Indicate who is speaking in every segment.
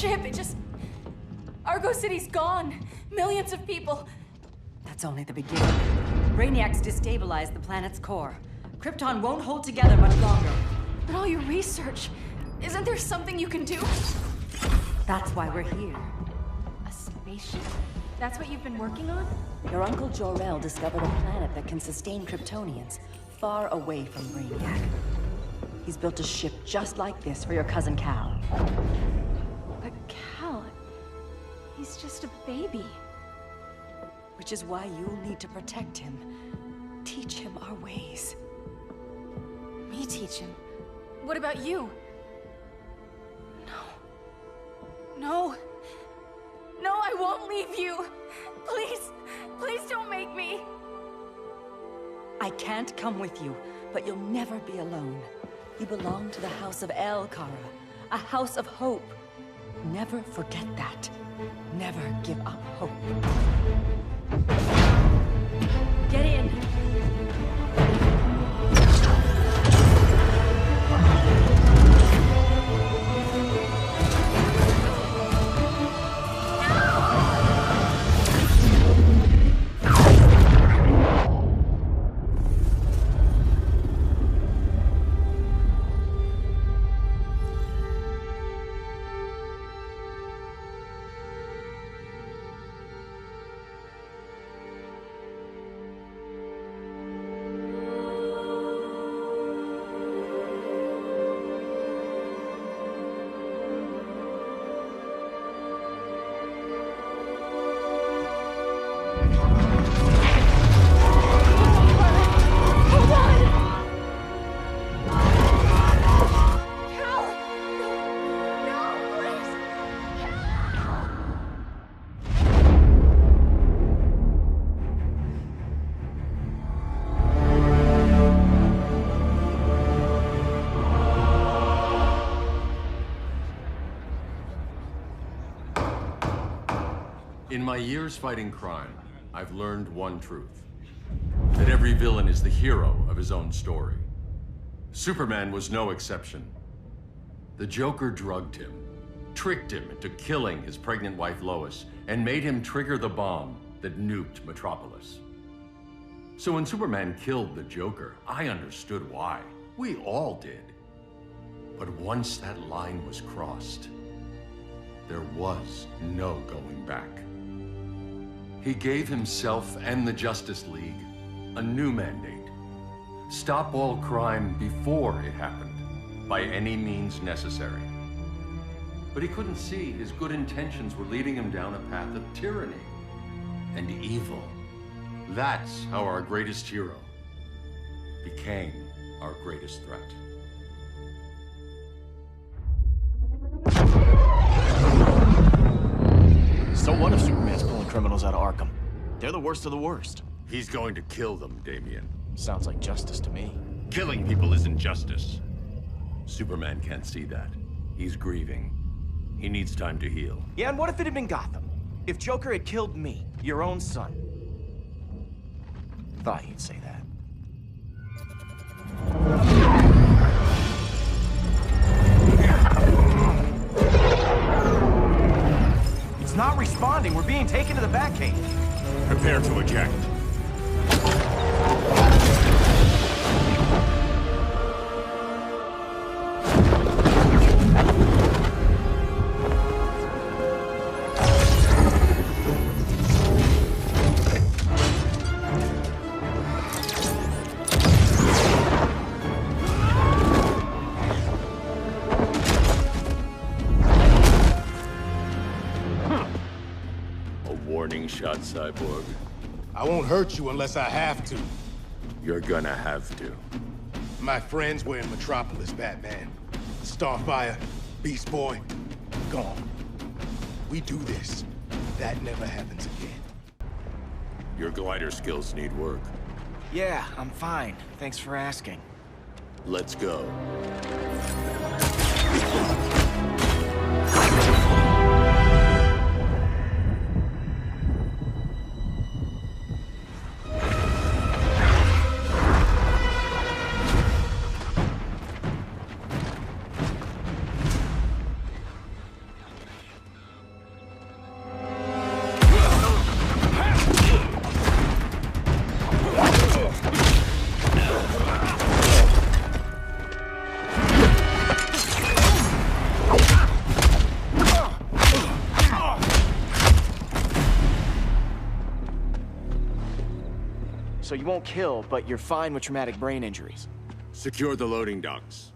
Speaker 1: ship, it just... Argo City's gone. Millions of people.
Speaker 2: That's only the beginning. Brainiac's destabilized the planet's core. Krypton won't hold together much longer.
Speaker 1: But all your research, isn't there something you can do?
Speaker 2: That's why we're here.
Speaker 1: A spaceship? That's what you've been working on?
Speaker 2: Your Uncle Jor-El discovered a planet that can sustain Kryptonians, far away from Brainiac. He's built a ship just like this for your cousin Cal.
Speaker 1: But Cal... he's just a baby.
Speaker 2: Which is why you'll need to protect him. Teach him our ways.
Speaker 1: Me teach him? What about you? No. No, I won't leave you. Please, please don't make me.
Speaker 2: I can't come with you, but you'll never be alone. You belong to the House of El, Kara. A house of hope. Never forget that. Never give up hope. Get in!
Speaker 3: In my years fighting crime, I've learned one truth. That every villain is the hero of his own story. Superman was no exception. The Joker drugged him, tricked him into killing his pregnant wife Lois, and made him trigger the bomb that nuked Metropolis. So when Superman killed the Joker, I understood why. We all did. But once that line was crossed, there was no going back. He gave himself and the Justice League a new mandate. Stop all crime before it happened, by any means necessary. But he couldn't see his good intentions were leading him down a path of tyranny and evil. That's how our greatest hero became our greatest threat.
Speaker 4: So what if Superman's pulling criminals out of Arkham? They're the worst of the worst.
Speaker 3: He's going to kill them, Damian.
Speaker 4: Sounds like justice to me.
Speaker 3: Killing people isn't justice. Superman can't see that. He's grieving. He needs time to heal.
Speaker 4: Yeah, and what if it had been Gotham? If Joker had killed me, your own son? Thought you'd say that. It's not responding. We're being taken to the Batcave.
Speaker 3: Prepare to eject. Warning shot, Cyborg.
Speaker 5: I won't hurt you unless I have to.
Speaker 3: You're gonna have to.
Speaker 5: My friends were in Metropolis, Batman. Starfire, Beast Boy, gone. We do this. That never happens again.
Speaker 3: Your glider skills need work.
Speaker 4: Yeah, I'm fine. Thanks for asking.
Speaker 3: Let's go.
Speaker 4: So you won't kill, but you're fine with traumatic brain injuries.
Speaker 3: Secure the loading docks.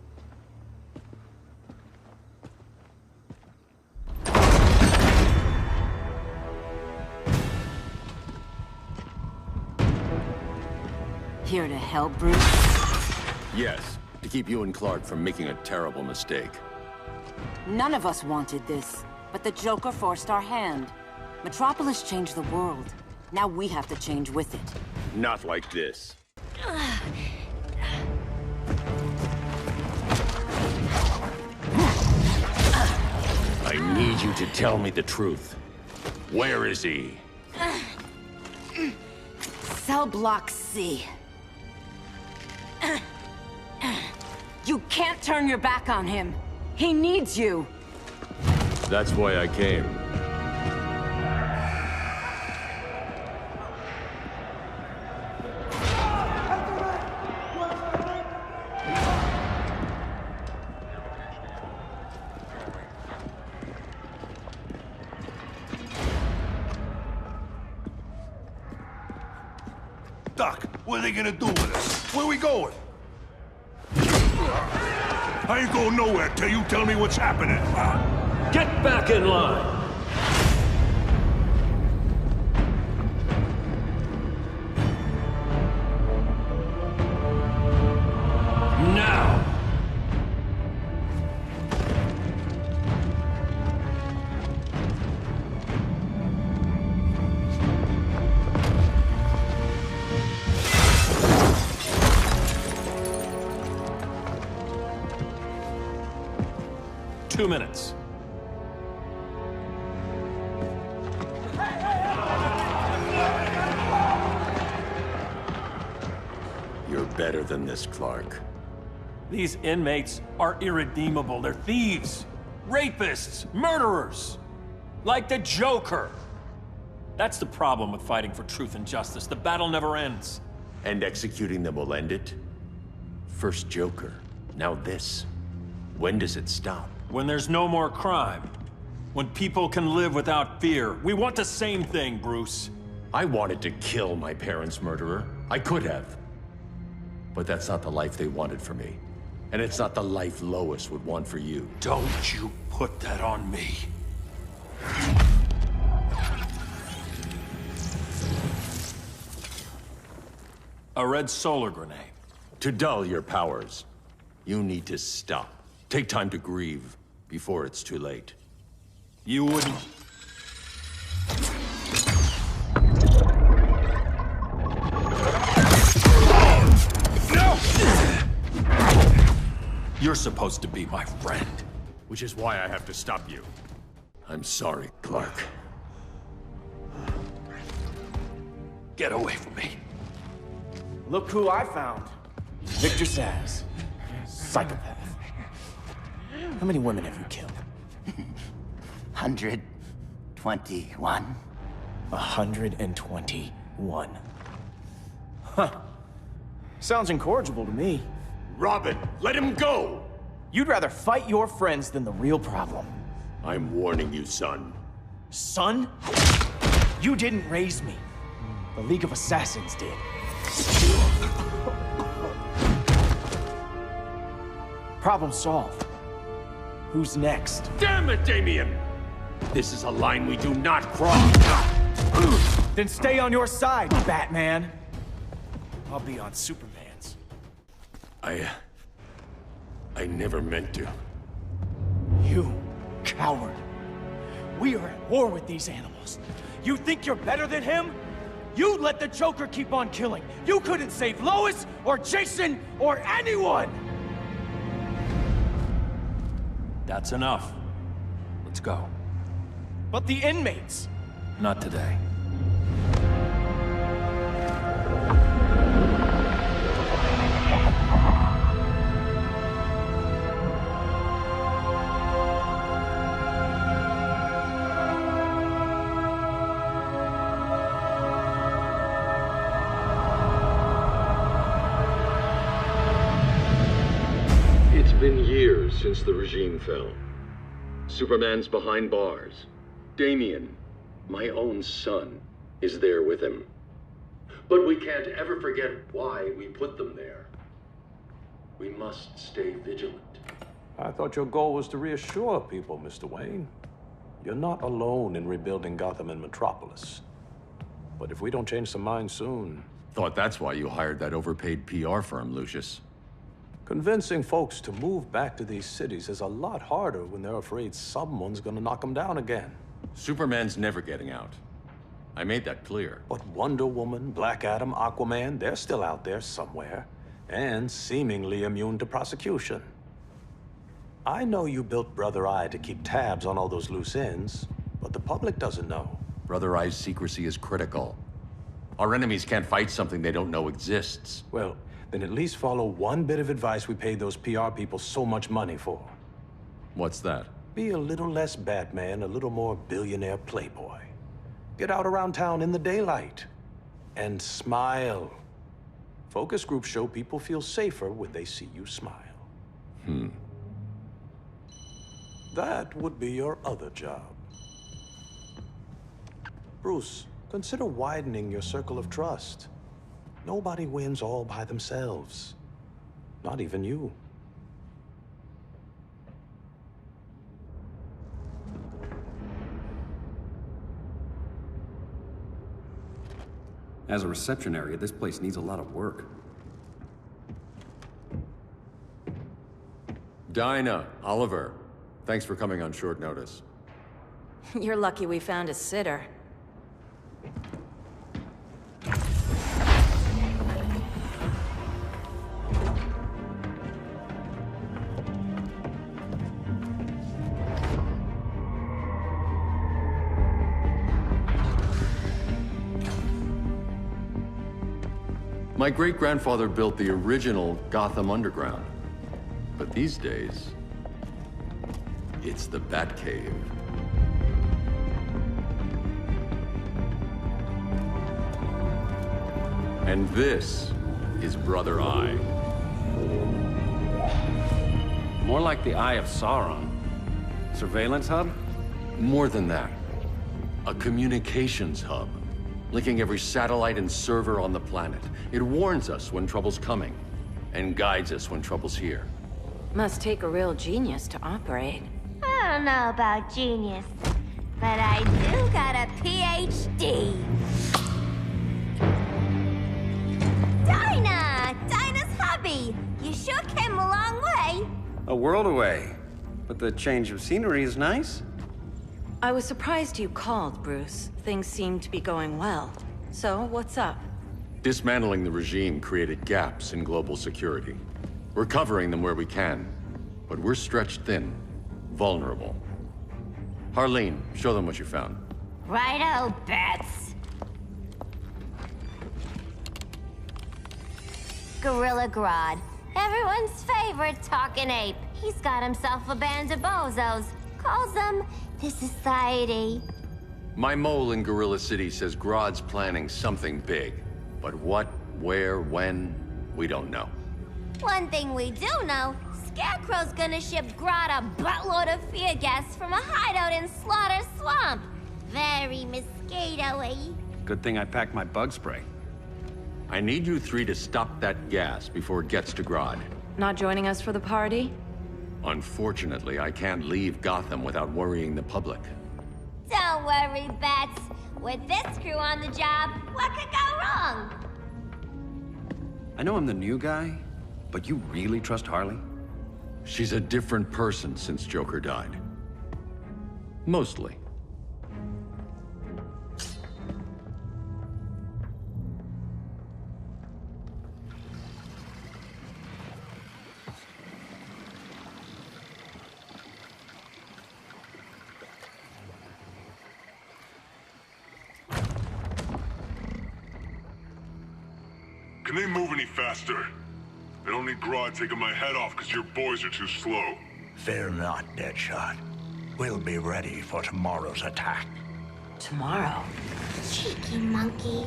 Speaker 6: Here to help, Bruce?
Speaker 3: Yes, to keep you and Clark from making a terrible mistake.
Speaker 6: None of us wanted this, but the Joker forced our hand. Metropolis changed the world. Now we have to change with it.
Speaker 3: Not like this. I need you to tell me the truth. Where is he?
Speaker 6: Cell Block C. You can't turn your back on him. He needs you.
Speaker 3: That's why I came.
Speaker 7: Doc, what are they gonna do with us? Where we going? I ain't going nowhere till you tell me what's happening.
Speaker 3: Get back in line! Now!
Speaker 8: Two minutes.
Speaker 3: You're better than this, Clark.
Speaker 8: These inmates are irredeemable. They're thieves, rapists, murderers. Like the Joker. That's the problem with fighting for truth and justice. The battle never ends.
Speaker 3: And executing them will end it? First Joker, now this. When does it stop?
Speaker 8: When there's no more crime. When people can live without fear. We want the same thing, Bruce.
Speaker 3: I wanted to kill my parents' murderer. I could have. But that's not the life they wanted for me. And it's not the life Lois would want for you.
Speaker 8: Don't you put that on me. A red solar grenade.
Speaker 3: To dull your powers, you need to stop. Take time to grieve before it's too late.
Speaker 8: You wouldn't...
Speaker 7: No!
Speaker 8: You're supposed to be my friend.
Speaker 3: Which is why I have to stop you. I'm sorry, Clark.
Speaker 8: Get away from me.
Speaker 4: Look who I found. Victor Zsasz. Psychopath. How many women have you killed?
Speaker 9: 121.
Speaker 4: 121. Huh. Sounds incorrigible to me.
Speaker 3: Robin, let him go!
Speaker 4: You'd rather fight your friends than the real problem.
Speaker 3: I'm warning you, son.
Speaker 4: Son? You didn't raise me. The League of Assassins did. Problem solved. Who's next?
Speaker 3: Damn it, Damien! This is a line we do not cross!
Speaker 4: Then stay on your side, Batman. I'll be on Superman's.
Speaker 3: I never meant to.
Speaker 4: You coward. We are at war with these animals. You think you're better than him? You let the Joker keep on killing. You couldn't save Lois, or Jason, or anyone!
Speaker 8: That's enough. Let's go.
Speaker 4: But the inmates.
Speaker 8: Not today.
Speaker 3: It's been years since the regime fell. Superman's behind bars. Damien, my own son, is there with him. But we can't ever forget why we put them there. We must stay vigilant.
Speaker 10: I thought your goal was to reassure people, Mr. Wayne. You're not alone in rebuilding Gotham and Metropolis. But if we don't change some minds soon...
Speaker 3: Thought that's why you hired that overpaid PR firm, Lucius.
Speaker 10: Convincing folks to move back to these cities is a lot harder when they're afraid someone's gonna knock them down again.
Speaker 3: Superman's never getting out. I made that clear.
Speaker 10: But Wonder Woman, Black Adam, Aquaman, they're still out there somewhere. And seemingly immune to prosecution. I know you built Brother Eye to keep tabs on all those loose ends, but the public doesn't know.
Speaker 3: Brother Eye's secrecy is critical. Our enemies can't fight something they don't know exists.
Speaker 10: Well, then at least follow one bit of advice we paid those PR people so much money for.
Speaker 3: What's that?
Speaker 10: Be a little less Batman, a little more billionaire playboy. Get out around town in the daylight. And smile. Focus groups show people feel safer when they see you smile. That would be your other job. Bruce, consider widening your circle of trust. Nobody wins all by themselves. Not even you.
Speaker 11: As a reception area, this place needs a lot of work.
Speaker 3: Dinah, Oliver, thanks for coming on short notice.
Speaker 1: You're lucky we found a sitter.
Speaker 3: My great-grandfather built the original Gotham Underground. But these days, it's the Batcave. And this is Brother Eye.
Speaker 11: More like the Eye of Sauron. Surveillance hub?
Speaker 3: More than that. A communications hub, linking every satellite and server on the planet. It warns us when trouble's coming, and guides us when trouble's here.
Speaker 1: Must take a real genius to operate.
Speaker 12: I don't know about genius, but I do got a PhD. Dinah's hubby! You sure came a long way.
Speaker 11: A world away. But the change of scenery is nice.
Speaker 1: I was surprised you called, Bruce. Things seem to be going well. So, what's up?
Speaker 3: Dismantling the regime created gaps in global security. We're covering them where we can, but we're stretched thin, vulnerable. Harleen, show them what you found.
Speaker 12: Righto, Bats. Gorilla Grodd, everyone's favorite talking ape. He's got himself a band of bozos. Calls them the Society.
Speaker 3: My mole in Gorilla City says Grodd's planning something big. But what, where, when, we don't know.
Speaker 12: One thing we do know, Scarecrow's gonna ship Grodd a buttload of fear gas from a hideout in Slaughter Swamp. Very mosquito-y.
Speaker 11: Good thing I packed my bug spray.
Speaker 3: I need you three to stop that gas before it gets to Grodd.
Speaker 1: Not joining us for the party?
Speaker 3: Unfortunately, I can't leave Gotham without worrying the public.
Speaker 12: Don't worry, Bats. With this crew on the job, what could go wrong?
Speaker 11: I know I'm the new guy, but you really trust Harley?
Speaker 3: She's a different person since Joker died. Mostly.
Speaker 7: Can they move any faster? I don't need Grodd taking my head off because your boys are too slow.
Speaker 9: Fear not, Deadshot. We'll be ready for tomorrow's attack.
Speaker 1: Tomorrow?
Speaker 12: Cheeky monkey.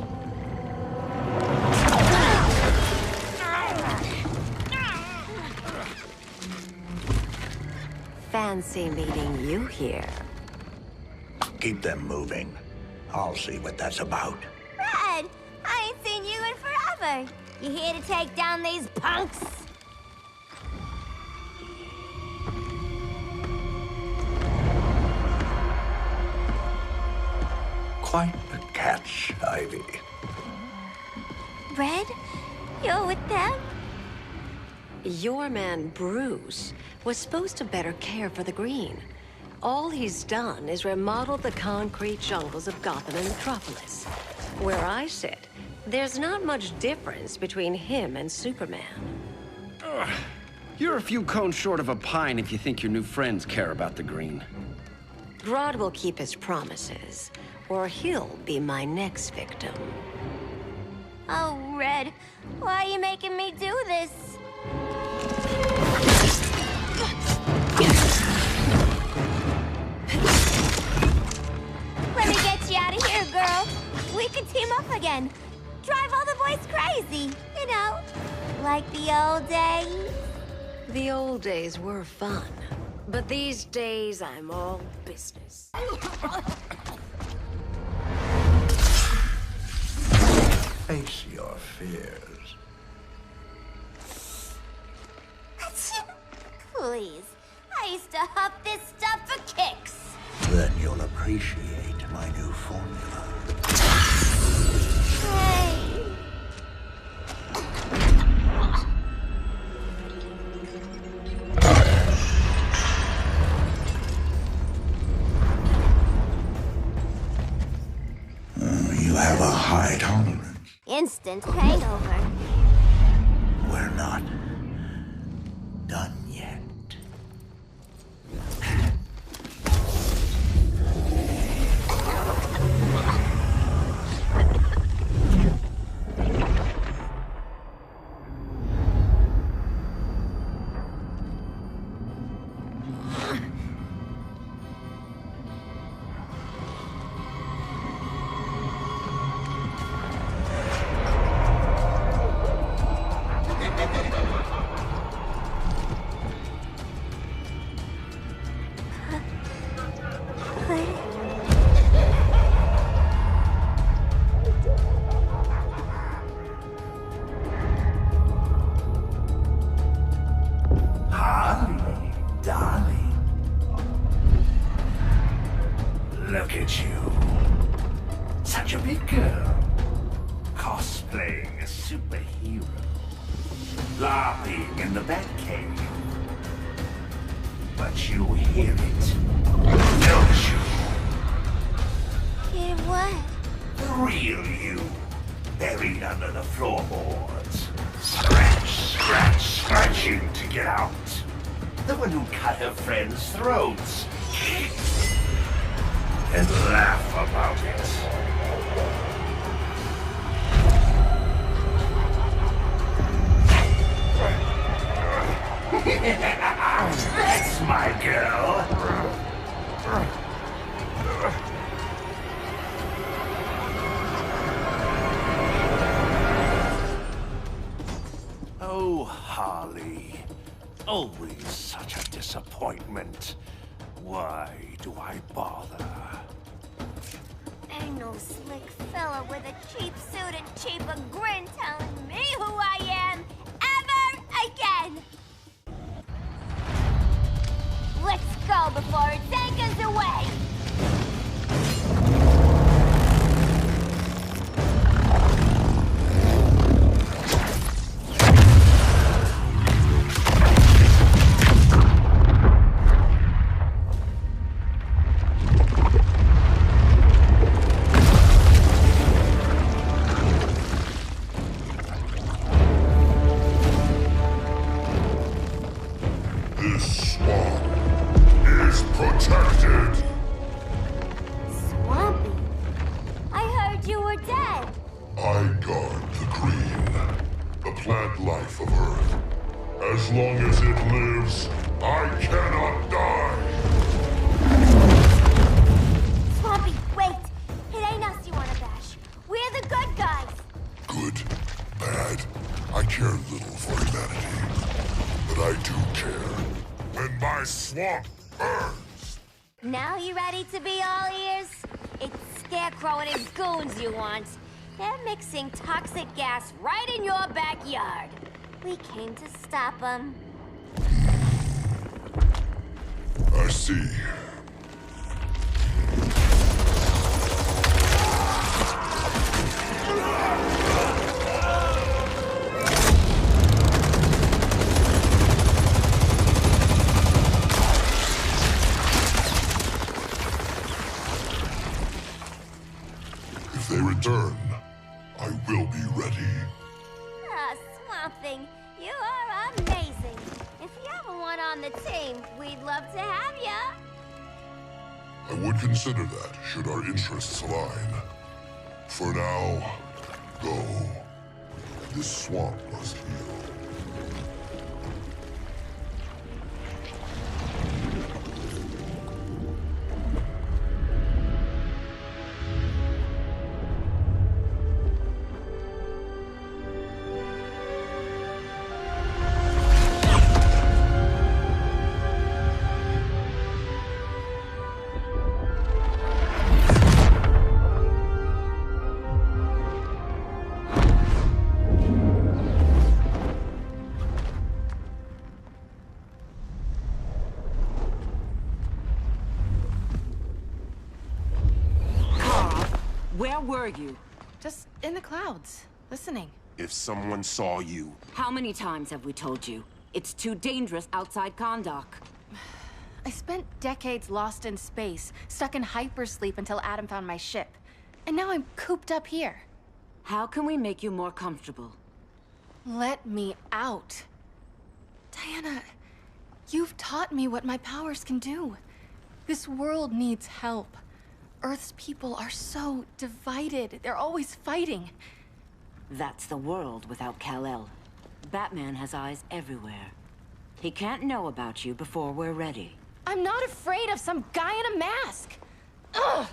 Speaker 6: Fancy meeting you here.
Speaker 9: Keep them moving. I'll see what that's about.
Speaker 12: Red, I ain't seen you over. You here to take down these punks?
Speaker 9: Quite the catch, Ivy.
Speaker 12: Red? You're with them?
Speaker 13: Your man, Bruce, was supposed to better care for the Green. All he's done is remodel the concrete jungles of Gotham and Metropolis. Where I sit, there's not much difference between him and Superman.
Speaker 11: Ugh. You're a few cones short of a pine if you think your new friends care about the Green.
Speaker 13: Grodd will keep his promises, or he'll be my next victim.
Speaker 12: Oh, Red, why are you making me do this? Let me get you out of here, girl. We could team up again. Drive all the boys crazy, you know, like the old days.
Speaker 13: The old days were fun, but these days I'm all business.
Speaker 9: Face your fears.
Speaker 12: Please, I used to huff this stuff for kicks.
Speaker 9: Then you'll appreciate my new formula.
Speaker 12: Hey.
Speaker 9: You have a high tolerance.
Speaker 12: Instant hangover.
Speaker 9: We're not done yet. Look at you. Such a big girl. Cosplaying a superhero. Laughing in the Batcave. But you hear it, don't you?
Speaker 12: Hear what?
Speaker 9: The real you. Buried under the floorboards. Scratch, scratch, scratching to get out. The one who cut her friends' throats. And laugh about it. That's my girl. Oh, Harley. Always such a disappointment. Why do I bother?
Speaker 12: Ain't no slick fella with a cheap suit and cheaper grin telling me who I am ever again. Let's go before it takes us away.
Speaker 7: This swamp is protected.
Speaker 12: Swampy? I heard you were dead.
Speaker 7: I guard the green, the plant life of Earth. As long as it lives, I cannot die.
Speaker 12: Swampy, wait. It ain't us you wanna bash. We're the good guys.
Speaker 7: Good, bad, I care little for humanity. But I do care when my swamp burns.
Speaker 12: Now you ready to be all ears? It's Scarecrow and his goons you want. They're mixing toxic gas right in your backyard. We came to stop them.
Speaker 7: I see. If they return, I will be ready.
Speaker 12: Ah, Swamp Thing, you are amazing. If you ever want on the team, we'd love to have ya.
Speaker 7: I would consider that, should our interests align. For now, go. This swamp must heal.
Speaker 6: Where were you?
Speaker 1: Just in the clouds, listening.
Speaker 14: If someone saw you...
Speaker 6: How many times have we told you? It's too dangerous outside Kahndaq.
Speaker 1: I spent decades lost in space, stuck in hypersleep until Adam found my ship. And now I'm cooped up here.
Speaker 6: How can we make you more comfortable?
Speaker 1: Let me out. Diana, you've taught me what my powers can do. This world needs help. Earth's people are so divided. They're always fighting.
Speaker 6: That's the world without Kal-El. Batman has eyes everywhere. He can't know about you before we're ready.
Speaker 1: I'm not afraid of some guy in a mask. Ugh!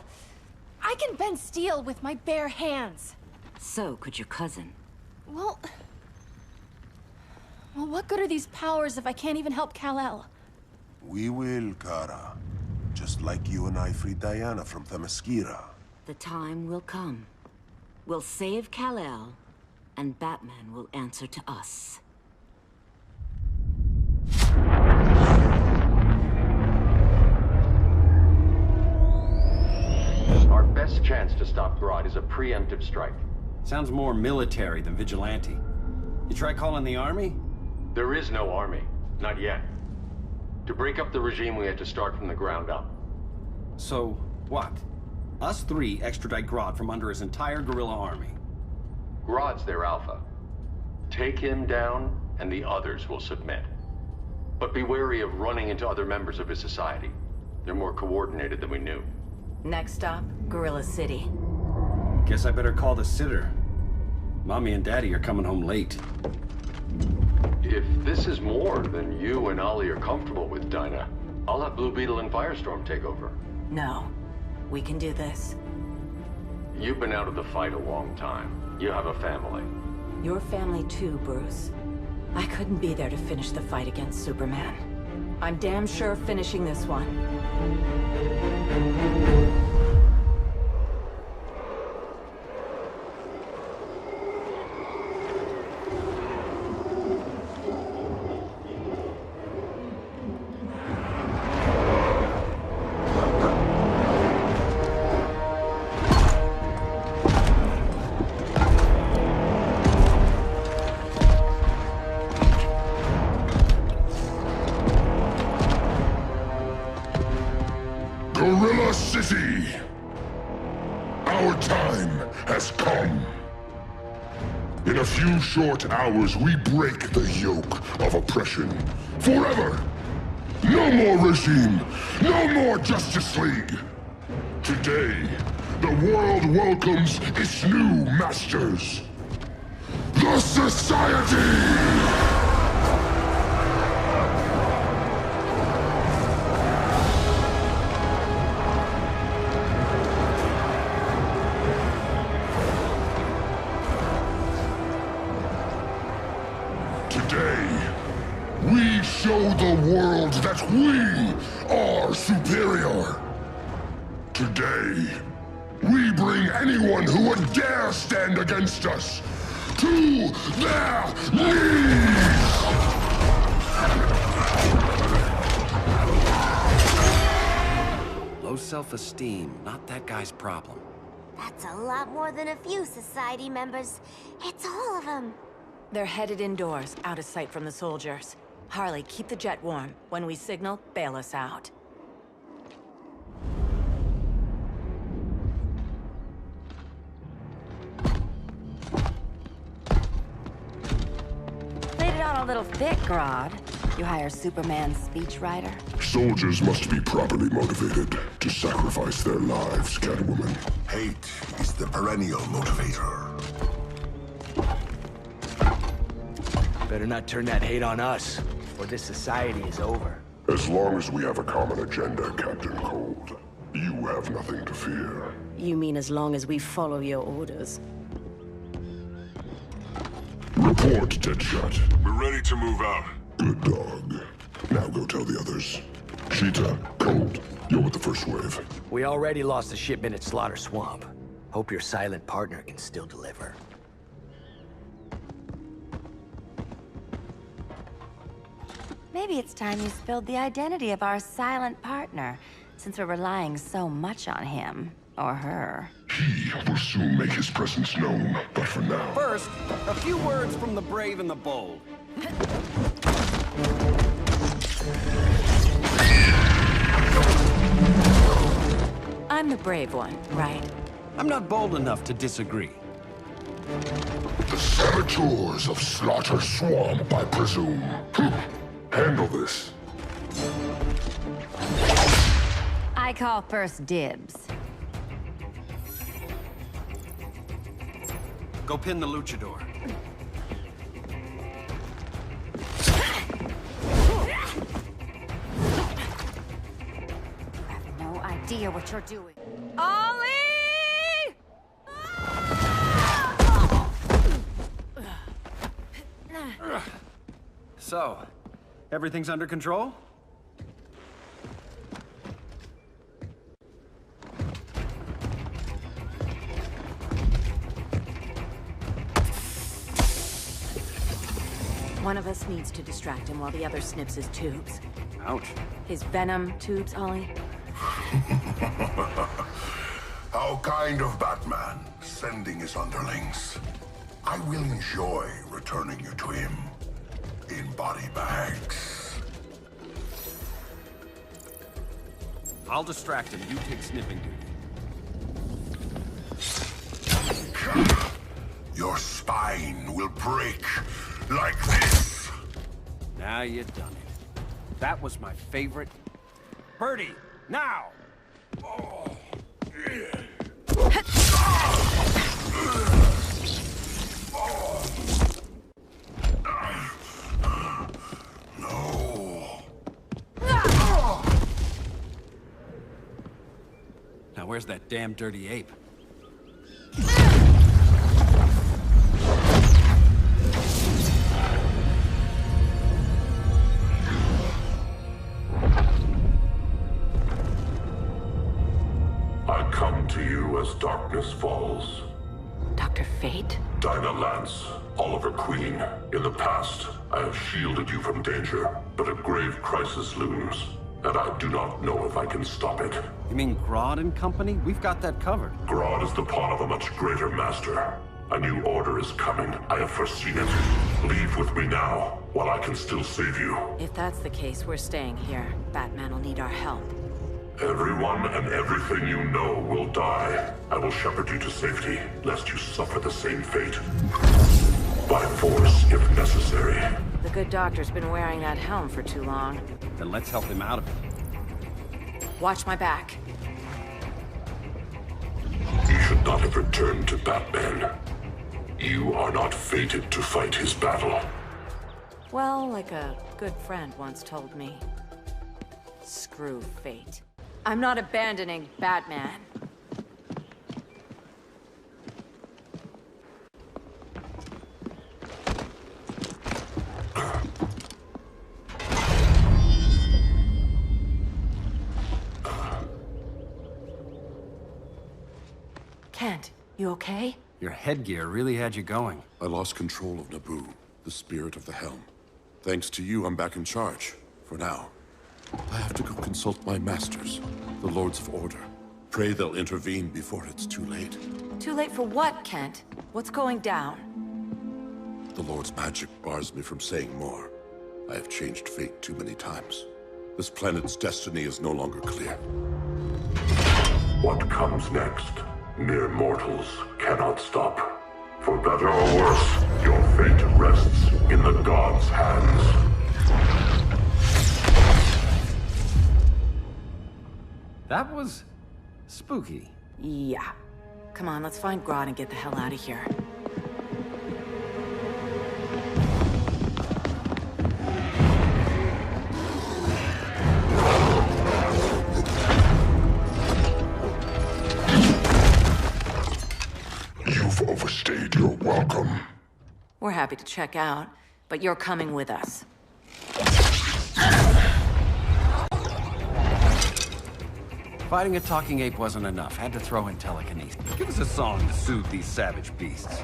Speaker 1: I can bend steel with my bare hands.
Speaker 6: So could your cousin.
Speaker 1: Well, what good are these powers if I can't even help Kal-El?
Speaker 14: We will, Kara. Just like you and I freed Diana from Themyscira.
Speaker 6: The time will come. We'll save Kal-El, and Batman will answer to us.
Speaker 3: Our best chance to stop Grodd is a preemptive strike.
Speaker 11: Sounds more military than vigilante. You try calling the army?
Speaker 3: There is no army. Not yet. To break up the regime, we had to start from the ground up.
Speaker 11: So, what? Us three extradite Grodd from under his entire guerrilla army.
Speaker 3: Grodd's their alpha. Take him down, and the others will submit. But be wary of running into other members of his society. They're more coordinated than we knew.
Speaker 2: Next stop, Gorilla City.
Speaker 11: Guess I better call the sitter. Mommy and Daddy are coming home late.
Speaker 3: If this is more than you and Ollie are comfortable with, Dinah, I'll have Blue Beetle and Firestorm take over.
Speaker 2: No. We can do this.
Speaker 3: You've been out of the fight a long time. You have a family.
Speaker 2: Your family too, Bruce. I couldn't be there to finish the fight against Superman. I'm damn sure finishing this one.
Speaker 7: Gorilla City! Our time has come. In a few short hours, we break the yoke of oppression. Forever! No more regime! No more Justice League! Today, the world welcomes its new masters. The Society! Today, we show the world that we are superior. Today, We bring anyone who would dare stand against us to their knees!
Speaker 11: Low self-esteem, not that guy's problem.
Speaker 12: That's a lot more than a few society members. It's all of them.
Speaker 2: They're headed indoors, out of sight from the soldiers. Harley, keep the jet warm. When we signal, bail us out. Played it on a little thick, Grodd. You hire Superman's speechwriter?
Speaker 7: Soldiers must be properly motivated to sacrifice their lives, Catwoman.
Speaker 14: Hate is the perennial motivator.
Speaker 4: Better not turn that hate on us, or this society is over.
Speaker 7: As long as we have a common agenda, Captain Cold, you have nothing to fear.
Speaker 2: You mean as long as we follow your orders?
Speaker 7: Report, Deadshot.
Speaker 15: We're ready to move out.
Speaker 7: Good dog. Now go tell the others. Cheetah, Cold, you're with the first wave.
Speaker 4: We already lost a shipment at Slaughter Swamp. Hope your silent partner can still deliver.
Speaker 2: Maybe it's time you spilled the identity of our silent partner, since we're relying so much on him. Or her.
Speaker 7: He will soon make his presence known, but for now...
Speaker 11: First, a few words from the brave and the bold.
Speaker 2: I'm the brave one, right?
Speaker 11: I'm not bold enough to disagree.
Speaker 7: The saboteurs of Slaughter Swamp, I presume. Handle this.
Speaker 2: I call first dibs.
Speaker 11: Go pin the luchador.
Speaker 2: I have no idea what you're doing. Ollie!
Speaker 11: So, everything's under control?
Speaker 2: One of us needs to distract him while the other snips his tubes.
Speaker 11: Ouch.
Speaker 2: His venom tubes, Ollie?
Speaker 7: How kind of Batman, sending his underlings. I will enjoy returning you to him in body bags.
Speaker 11: I'll distract him. You take sniffing duty.
Speaker 7: Your spine will break like this.
Speaker 11: Now you done it. That was my favorite. Birdie, now! Oh.
Speaker 7: No.
Speaker 11: Now where's that damn dirty ape?
Speaker 7: I come to you as darkness falls.
Speaker 2: Dr. Fate?
Speaker 7: Dinah Lance, Oliver Queen. In the past, I have shielded you from danger, but a grave crisis looms, and I do not know if I can stop it.
Speaker 11: You mean Grodd and company? We've got that covered.
Speaker 7: Grodd is the pawn of a much greater master. A new order is coming. I have foreseen it. Leave with me now, while I can still save you.
Speaker 2: If that's the case, we're staying here. Batman will need our help.
Speaker 7: Everyone and everything you know will die. I will shepherd you to safety, lest you suffer the same fate. By force, if necessary.
Speaker 2: The good doctor's been wearing that helm for too long.
Speaker 11: Then let's help him out of it.
Speaker 2: Watch my back.
Speaker 7: You should not have returned to Batman. You are not fated to fight his battle.
Speaker 2: Well, like a good friend once told me. Screw fate. I'm not abandoning Batman.
Speaker 6: Kent, you okay?
Speaker 11: Your headgear really had you going.
Speaker 7: I lost control of Naboo, the spirit of the helm. Thanks to you, I'm back in charge. For now. I have to go consult my masters, the Lords of Order. Pray they'll intervene before it's too late.
Speaker 6: Too late for what, Kent? What's going down?
Speaker 7: The Lord's magic bars me from saying more. I have changed fate too many times. This planet's destiny is no longer clear.
Speaker 15: What comes next, mere mortals cannot stop. For better or worse, your fate rests in the gods' hands.
Speaker 11: That was spooky.
Speaker 6: Yeah. Come on, let's find Grodd and get the hell out of here.
Speaker 15: You've overstayed your welcome.
Speaker 6: We're happy to check out, but you're coming with us.
Speaker 11: Fighting a talking ape wasn't enough. Had to throw in telekinesis. Give us a song to soothe these savage beasts.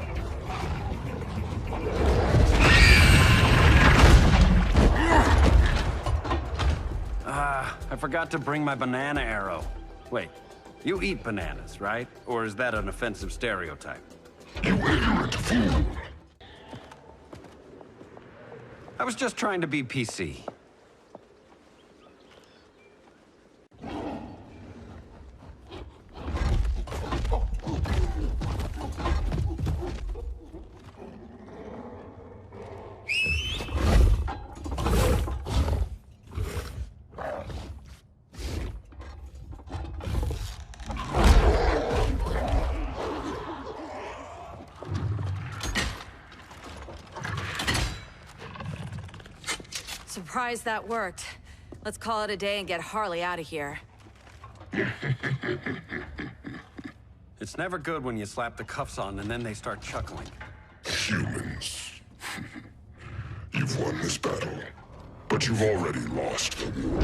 Speaker 11: I forgot to bring my banana arrow. Wait, you eat bananas, right? Or is that an offensive stereotype?
Speaker 15: You ignorant fool!
Speaker 11: I was just trying to be PC.
Speaker 6: Surprised that worked. Let's call it a day and get Harley out of here.
Speaker 11: It's never good when you slap the cuffs on and then they start chuckling.
Speaker 15: Humans. You've won this battle, but you've already lost the war.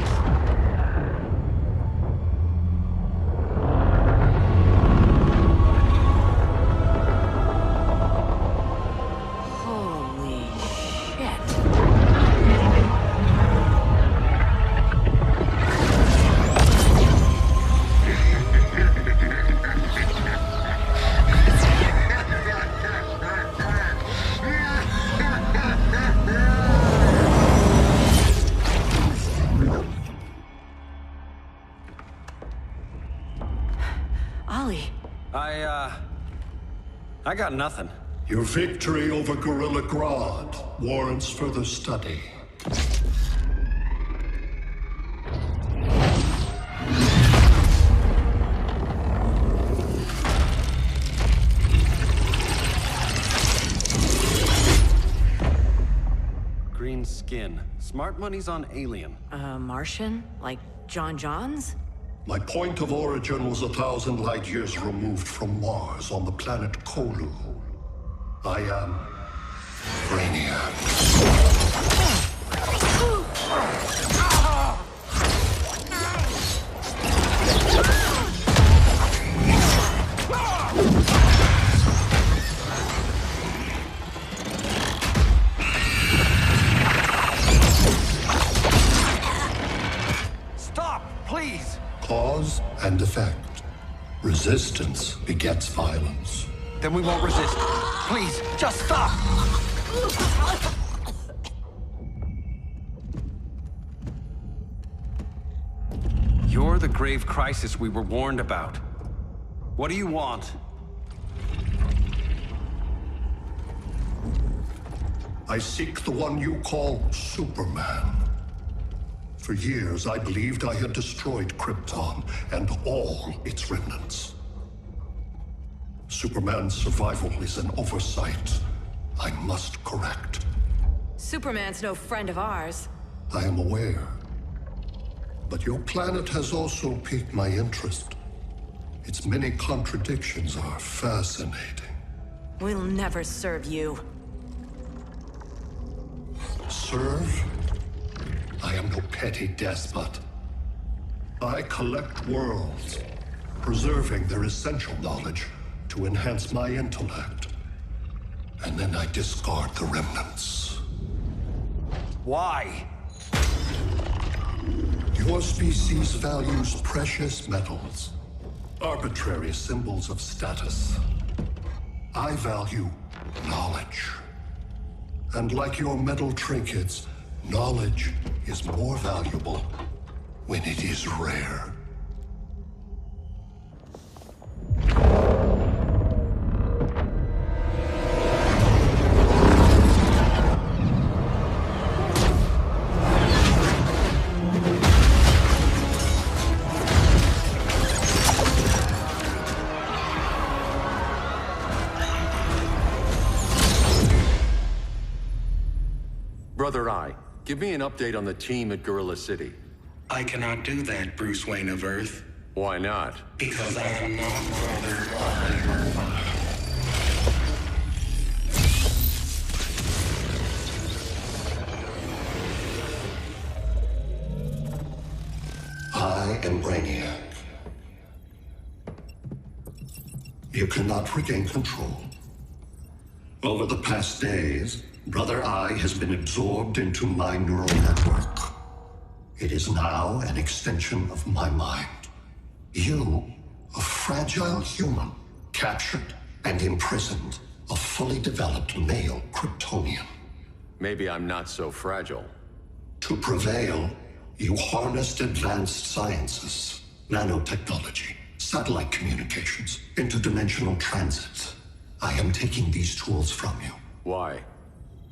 Speaker 11: I got nothing.
Speaker 16: Your victory over Gorilla Grodd warrants further study.
Speaker 11: Green skin. Smart money's on alien.
Speaker 6: Martian? Like John Johns?
Speaker 16: My point of origin was 1,000 light years removed from Mars on the planet Kolu. I am Brainiac.
Speaker 11: Stop, please!
Speaker 16: Cause and effect. Resistance begets violence.
Speaker 11: Then we won't resist. Please, just stop! You're the grave crisis we were warned about. What do you want?
Speaker 16: I seek the one you call Superman. For years, I believed I had destroyed Krypton and all its remnants. Superman's survival is an oversight I must correct.
Speaker 6: Superman's no friend of ours.
Speaker 16: I am aware. But your planet has also piqued my interest. Its many contradictions are fascinating.
Speaker 6: We'll never serve you.
Speaker 16: Serve? I am no petty despot. I collect worlds, preserving their essential knowledge to enhance my intellect. And then I discard the remnants.
Speaker 10: Why?
Speaker 16: Your species values precious metals, arbitrary symbols of status. I value knowledge. And like your metal trinkets, knowledge is more valuable when it is rare.
Speaker 3: Brother Eye, give me an update on the team at Gorilla City.
Speaker 17: I cannot do that, Bruce Wayne of Earth.
Speaker 3: Why not?
Speaker 17: Because I am not Brother Eye.
Speaker 16: I am Brainiac. You cannot regain control. Over the past days, Brother Eye has been absorbed into my neural network. It is now an extension of my mind. You, a fragile human, captured and imprisoned a fully developed male Kryptonian.
Speaker 3: Maybe I'm not so fragile.
Speaker 16: To prevail, you harnessed advanced sciences, nanotechnology, satellite communications, interdimensional transit. I am taking these tools from you.
Speaker 3: Why?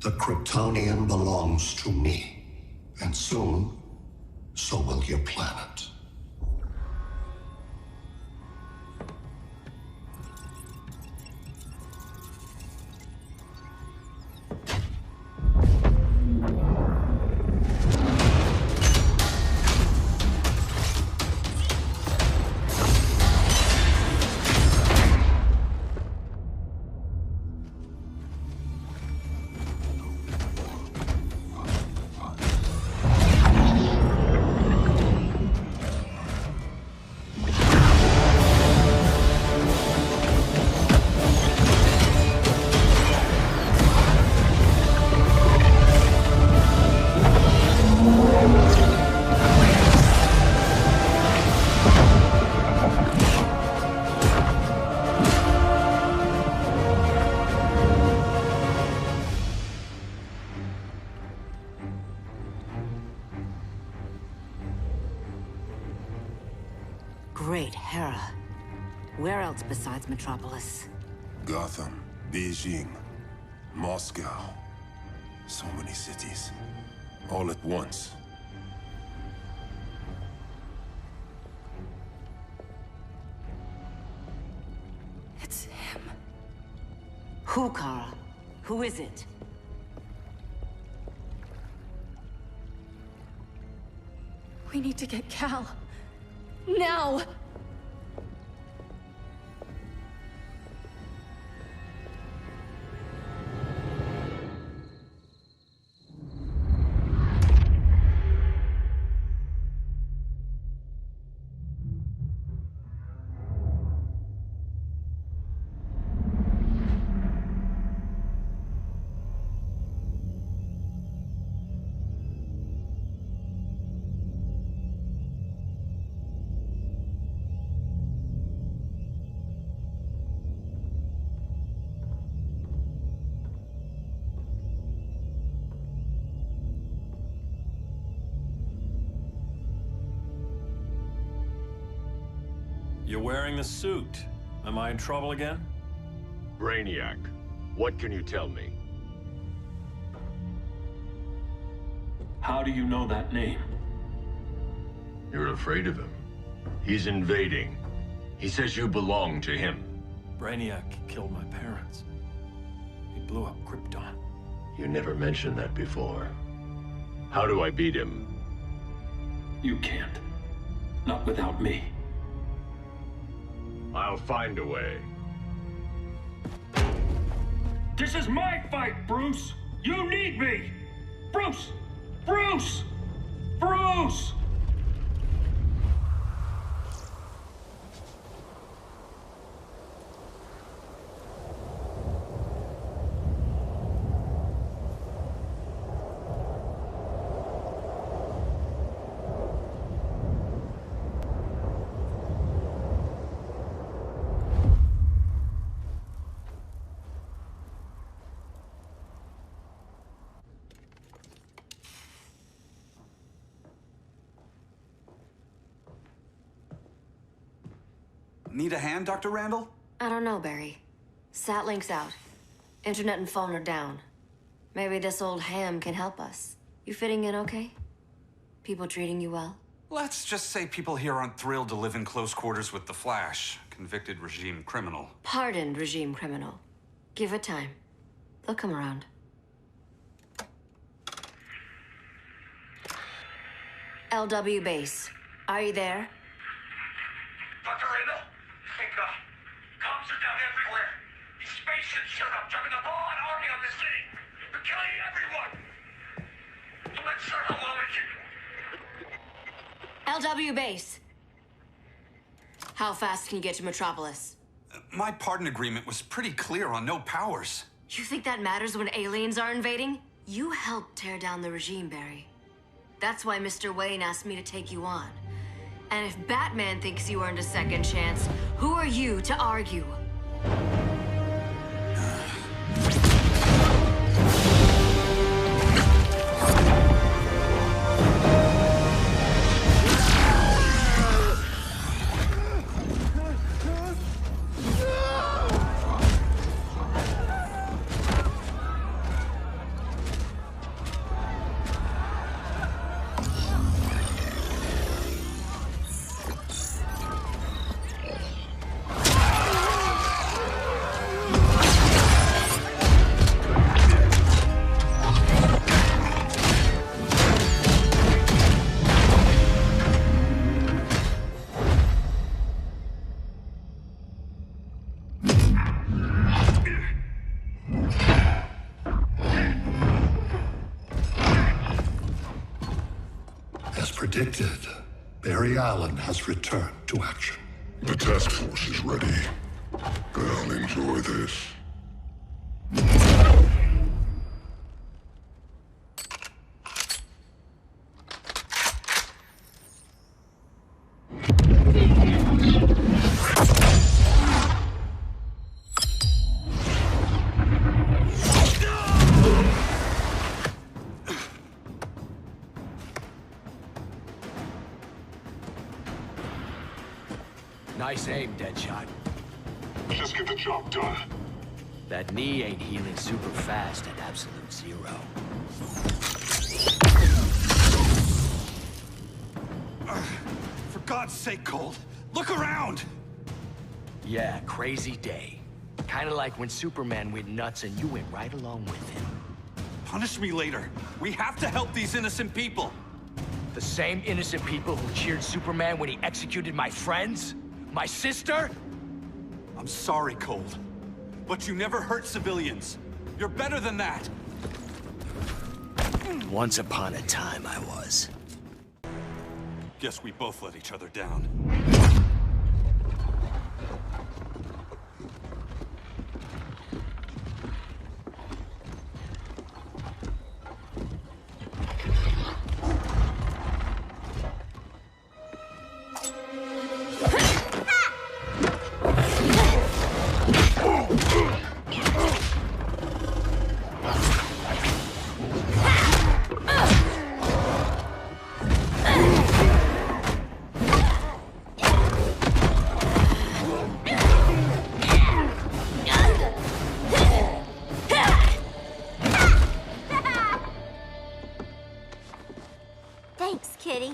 Speaker 16: The Kryptonian belongs to me. And soon, so will your planet.
Speaker 6: Great Hera. Where else besides Metropolis?
Speaker 14: Gotham, Beijing, Moscow. So many cities. All at once.
Speaker 1: It's him.
Speaker 6: Who, Kara? Who is it?
Speaker 1: We need to get Cal. Now!
Speaker 8: You're wearing the suit. Am I in trouble again?
Speaker 3: Brainiac, what can you tell me?
Speaker 8: How do you know that name?
Speaker 3: You're afraid of him. He's invading. He says you belong to him.
Speaker 8: Brainiac killed my parents. He blew up Krypton.
Speaker 3: You never mentioned that before. How do I beat him?
Speaker 8: You can't. Not without me.
Speaker 3: I'll find a way.
Speaker 8: This is my fight, Bruce! You need me! Bruce! Bruce! Bruce!
Speaker 18: Need a hand, Dr. Randall?
Speaker 13: I don't know, Barry. Satlink's out. Internet and phone are down. Maybe this old ham can help us. You fitting in okay? People treating you well?
Speaker 18: Let's just say people here aren't thrilled to live in close quarters with the Flash, convicted regime criminal.
Speaker 13: Pardoned regime criminal. Give it time. They'll come around. LW base. Are you there?
Speaker 9: Dr. Randall? Thank God. Cops are down everywhere. These spaceships showed up, driving a full-on army on this city. They're killing everyone. I'm not sure how long it can...
Speaker 13: LW base. How fast can you get to Metropolis?
Speaker 18: My pardon agreement was pretty clear on no powers.
Speaker 13: You think that matters when aliens are invading? You helped tear down the regime, Barry. That's why Mr. Wayne asked me to take you on. And if Batman thinks you earned a second chance, who are you to argue?
Speaker 16: Predicted, Barry Allen has returned to action.
Speaker 15: The task force is ready. I'll enjoy this.
Speaker 19: Nice aim, Deadshot.
Speaker 15: Just get the job done.
Speaker 19: That knee ain't healing super fast at absolute zero.
Speaker 18: For God's sake, Cold, look around!
Speaker 19: Yeah, crazy day. Kinda like when Superman went nuts and you went right along with him.
Speaker 18: Punish me later. We have to help these innocent people.
Speaker 19: The same innocent people who cheered Superman when he executed my friends? My sister?
Speaker 18: I'm sorry, Cold. But you never hurt civilians. You're better than that.
Speaker 19: Once upon a time, I was.
Speaker 18: Guess we both let each other down.
Speaker 12: Thanks, Kitty.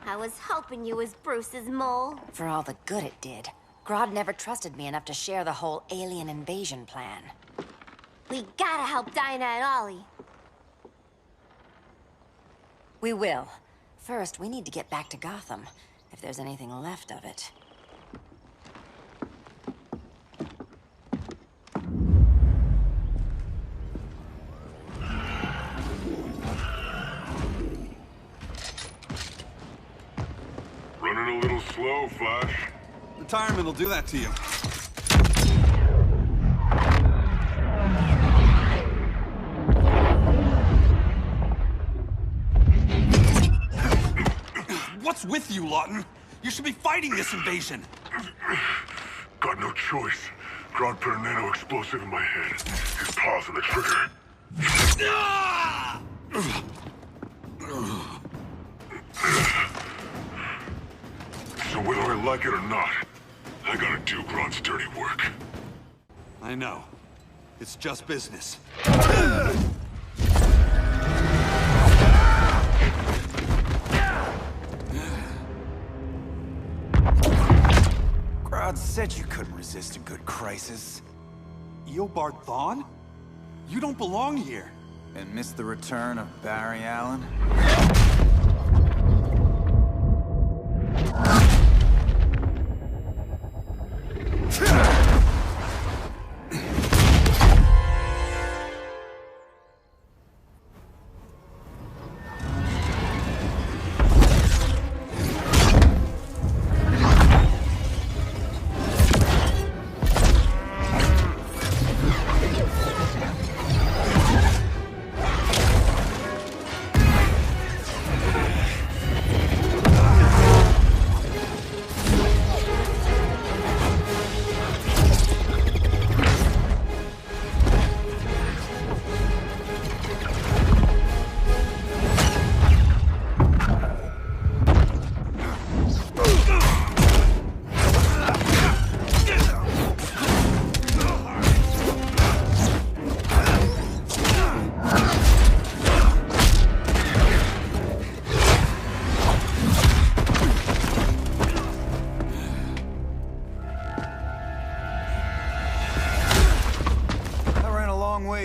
Speaker 12: I was hoping you was Bruce's mole.
Speaker 20: For all the good it did. Grodd never trusted me enough to share the whole alien invasion plan.
Speaker 12: We gotta help Dinah and Ollie.
Speaker 20: We will. First, we need to get back to Gotham, if there's anything left of it.
Speaker 15: Running a little slow, Flash.
Speaker 18: Retirement will do that to you. What's with you, Lawton? You should be fighting this invasion.
Speaker 15: Got no choice. Grodd put a nano-explosive in my head. His paws on the trigger. So whether I like it or not, I I gotta do Grodd's dirty work.
Speaker 18: I know. It's just business.
Speaker 21: Grodd said you couldn't resist a good crisis.
Speaker 18: Eobard Thawne? You don't belong here.
Speaker 21: And miss the return of Barry Allen?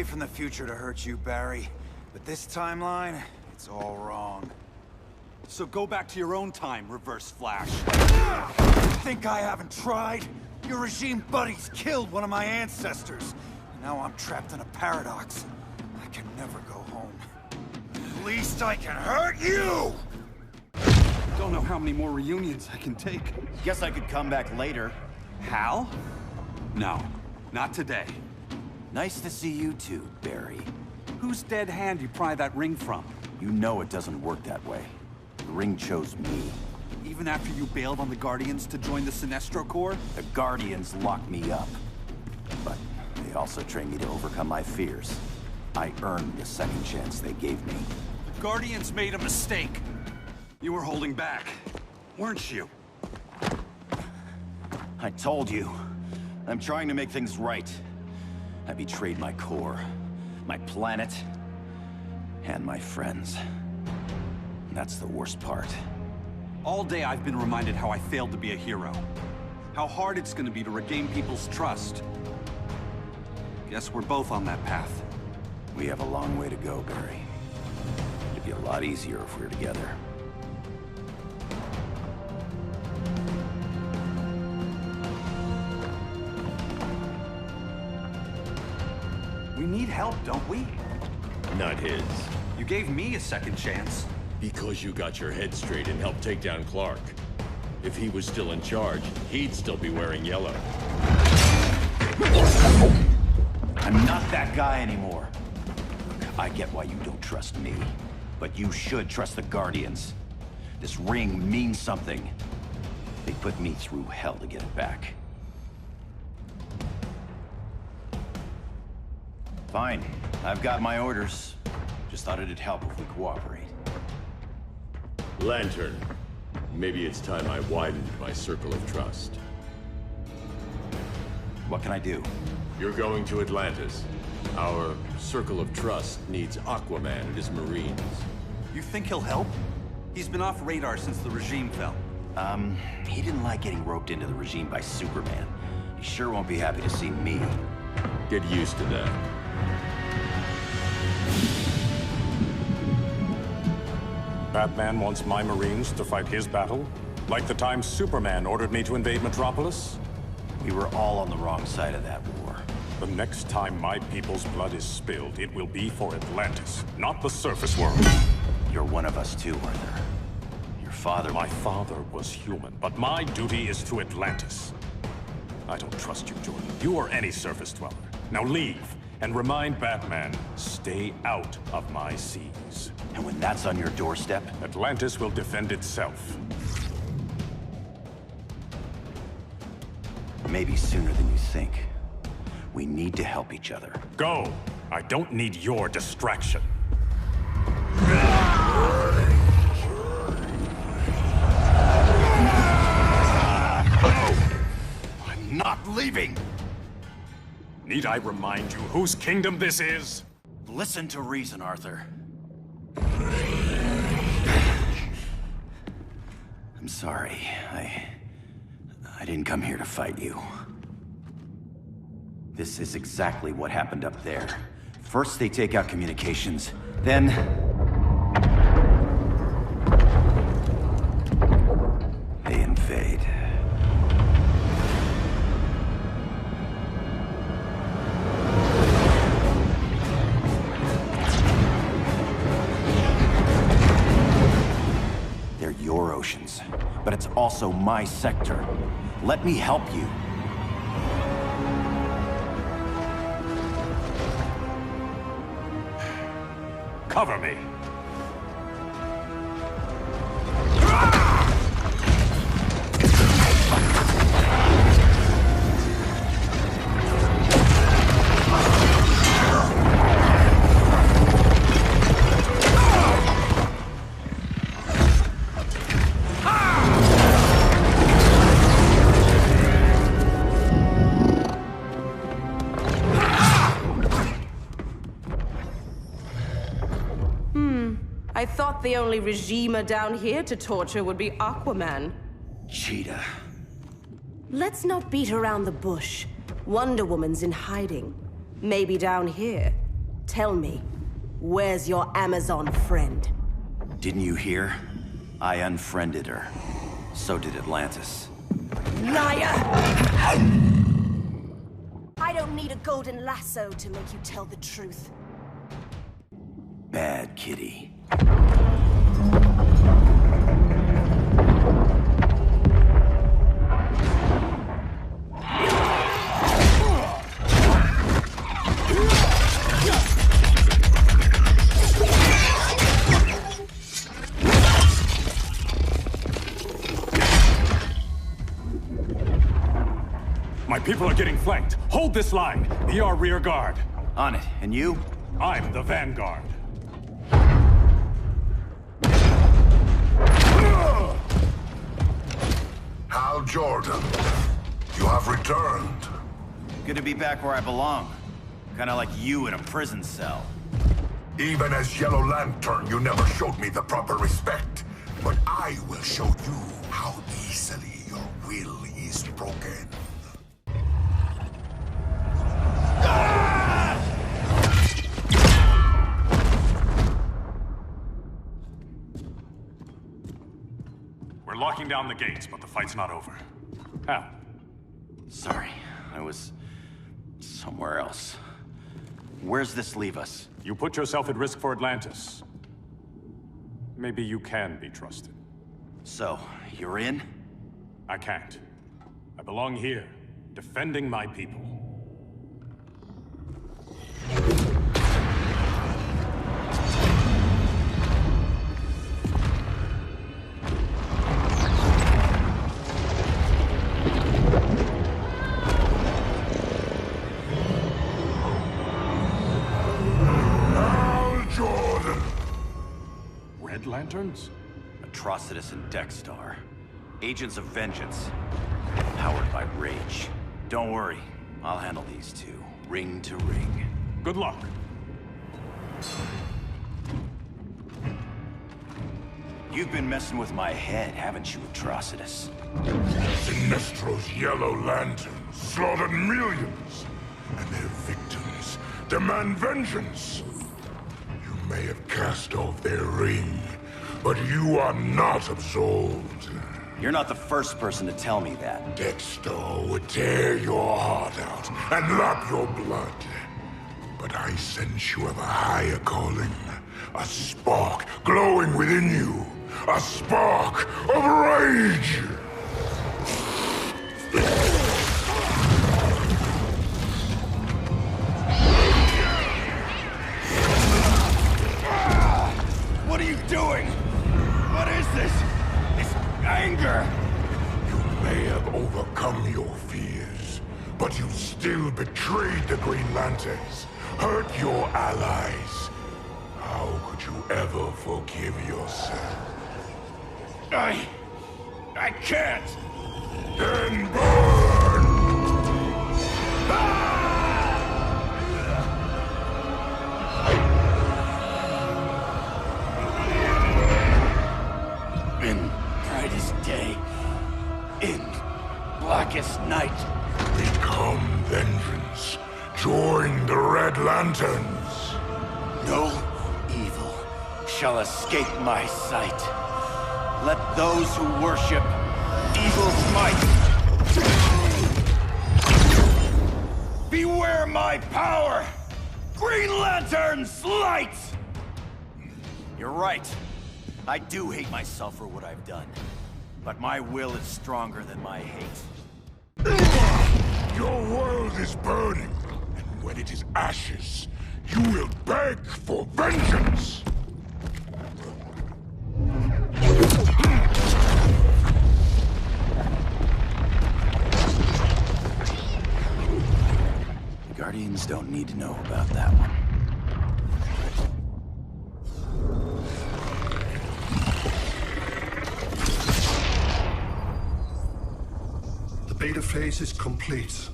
Speaker 21: From the future to hurt you, Barry. But this timeline, it's all wrong.
Speaker 18: So go back to your own time, Reverse Flash.
Speaker 21: Think I haven't tried? Your regime buddies killed one of my ancestors. And now I'm trapped in a paradox. I can never go home. At least I can hurt you!
Speaker 18: Don't know how many more reunions I can take.
Speaker 21: Guess I could come back later.
Speaker 18: Hal? No, not today.
Speaker 21: Nice to see you too, Barry.
Speaker 18: Whose dead hand you pry that ring from?
Speaker 21: You know it doesn't work that way. The ring chose me.
Speaker 18: Even after you bailed on the Guardians to join the Sinestro Corps?
Speaker 21: The Guardians locked me up. But they also trained me to overcome my fears. I earned the second chance they gave me.
Speaker 18: The Guardians made a mistake. You were holding back, weren't you?
Speaker 21: I told you. I'm trying to make things right. I betrayed my core, my planet, and my friends. That's the worst part.
Speaker 18: All day I've been reminded how I failed to be a hero. How hard it's gonna be to regain people's trust. Guess we're both on that path.
Speaker 21: We have a long way to go, Barry. It'd be a lot easier if we were together.
Speaker 18: We need help, don't we?
Speaker 3: Not his.
Speaker 18: You gave me a second chance.
Speaker 3: Because you got your head straight and helped take down Clark. If he was still in charge, he'd still be wearing yellow.
Speaker 21: I'm not that guy anymore. I get why you don't trust me, but you should trust the Guardians. This ring means something. They put me through hell to get it back. Fine. I've got my orders. Just thought it'd help if we cooperate.
Speaker 3: Lantern. Maybe it's time I widened my circle of trust.
Speaker 21: What can I do?
Speaker 3: You're going to Atlantis. Our circle of trust needs Aquaman and his Marines.
Speaker 18: You think he'll help? He's been off radar since the regime fell.
Speaker 21: He didn't like getting roped into the regime by Superman. He sure won't be happy to see me.
Speaker 3: Get used to that.
Speaker 10: Batman wants my Marines to fight his battle? Like the time Superman ordered me to invade Metropolis?
Speaker 21: We were all on the wrong side of that war.
Speaker 10: The next time my people's blood is spilled, it will be for Atlantis, not the surface world.
Speaker 21: You're one of us too, Arthur. Your father...
Speaker 10: My father was human, but my duty is to Atlantis. I don't trust you, Jordan. You or any surface dweller. Now leave, and remind Batman, stay out of my seas.
Speaker 21: And when that's on your doorstep?
Speaker 10: Atlantis will defend itself.
Speaker 21: Maybe sooner than you think. We need to help each other.
Speaker 10: Go! I don't need your distraction.
Speaker 21: leaving!
Speaker 8: Need I remind you whose kingdom this is?
Speaker 21: Listen to reason, Arthur. I'm sorry. I didn't come here to fight you. This is exactly what happened up there. First they take out communications, then... they invade. They're your oceans, but it's also my sector. Let me help you.
Speaker 8: Cover me.
Speaker 5: I thought the only regimer down here to torture would be Aquaman.
Speaker 21: Cheetah.
Speaker 5: Let's not beat around the bush. Wonder Woman's in hiding. Maybe down here. Tell me, where's your Amazon friend?
Speaker 21: Didn't you hear? I unfriended her. So did Atlantis.
Speaker 5: Liar! I don't need a golden lasso to make you tell the truth.
Speaker 21: Bad kitty.
Speaker 8: My people are getting flanked. Hold this line. Be our rear guard.
Speaker 21: On it. And you?
Speaker 8: I'm the vanguard.
Speaker 15: Hal Jordan, you have returned.
Speaker 21: Good to be back where I belong. Kinda like you in a prison cell.
Speaker 15: Even as Yellow Lantern, you never showed me the proper respect. But I will show you how easily your will is broken.
Speaker 8: We're locking down the gates, but the fight's not over. Hal.
Speaker 21: Sorry, I was somewhere else. Where's this leave us?
Speaker 8: You put yourself at risk for Atlantis. Maybe you can be trusted.
Speaker 21: So, you're in?
Speaker 8: I can't. I belong here, defending my people. Lanterns?
Speaker 21: Atrocitus and Dexstar. Agents of Vengeance. Powered by rage. Don't worry, I'll handle these two, ring to ring.
Speaker 8: Good luck.
Speaker 21: You've been messing with my head, haven't you, Atrocitus?
Speaker 15: Sinestro's Yellow Lanterns slaughtered millions, and their victims demand vengeance. You may have cast off their ring, but you are not absolved.
Speaker 21: You're not the first person to tell me that.
Speaker 15: Dexter would tear your heart out and lap your blood. But I sense you have a higher calling. A spark glowing within you. A spark of rage!
Speaker 21: What are you doing? What is this? This anger!
Speaker 15: You may have overcome your fears, but you still betrayed the Green Lanterns, hurt your allies. How could you ever forgive yourself? I can't! Then burn!
Speaker 21: In brightest day, in blackest night.
Speaker 15: Become vengeance. Join the Red Lanterns.
Speaker 21: No evil shall escape my sight. Let those who worship evil's might beware my power! Green Lantern's light! You're right. I do hate myself for what I've done. But my will is stronger than my hate.
Speaker 15: Your world is burning, and when it is ashes, you will beg for vengeance!
Speaker 21: The Guardians don't need to know about that one.
Speaker 16: The beta phase is complete.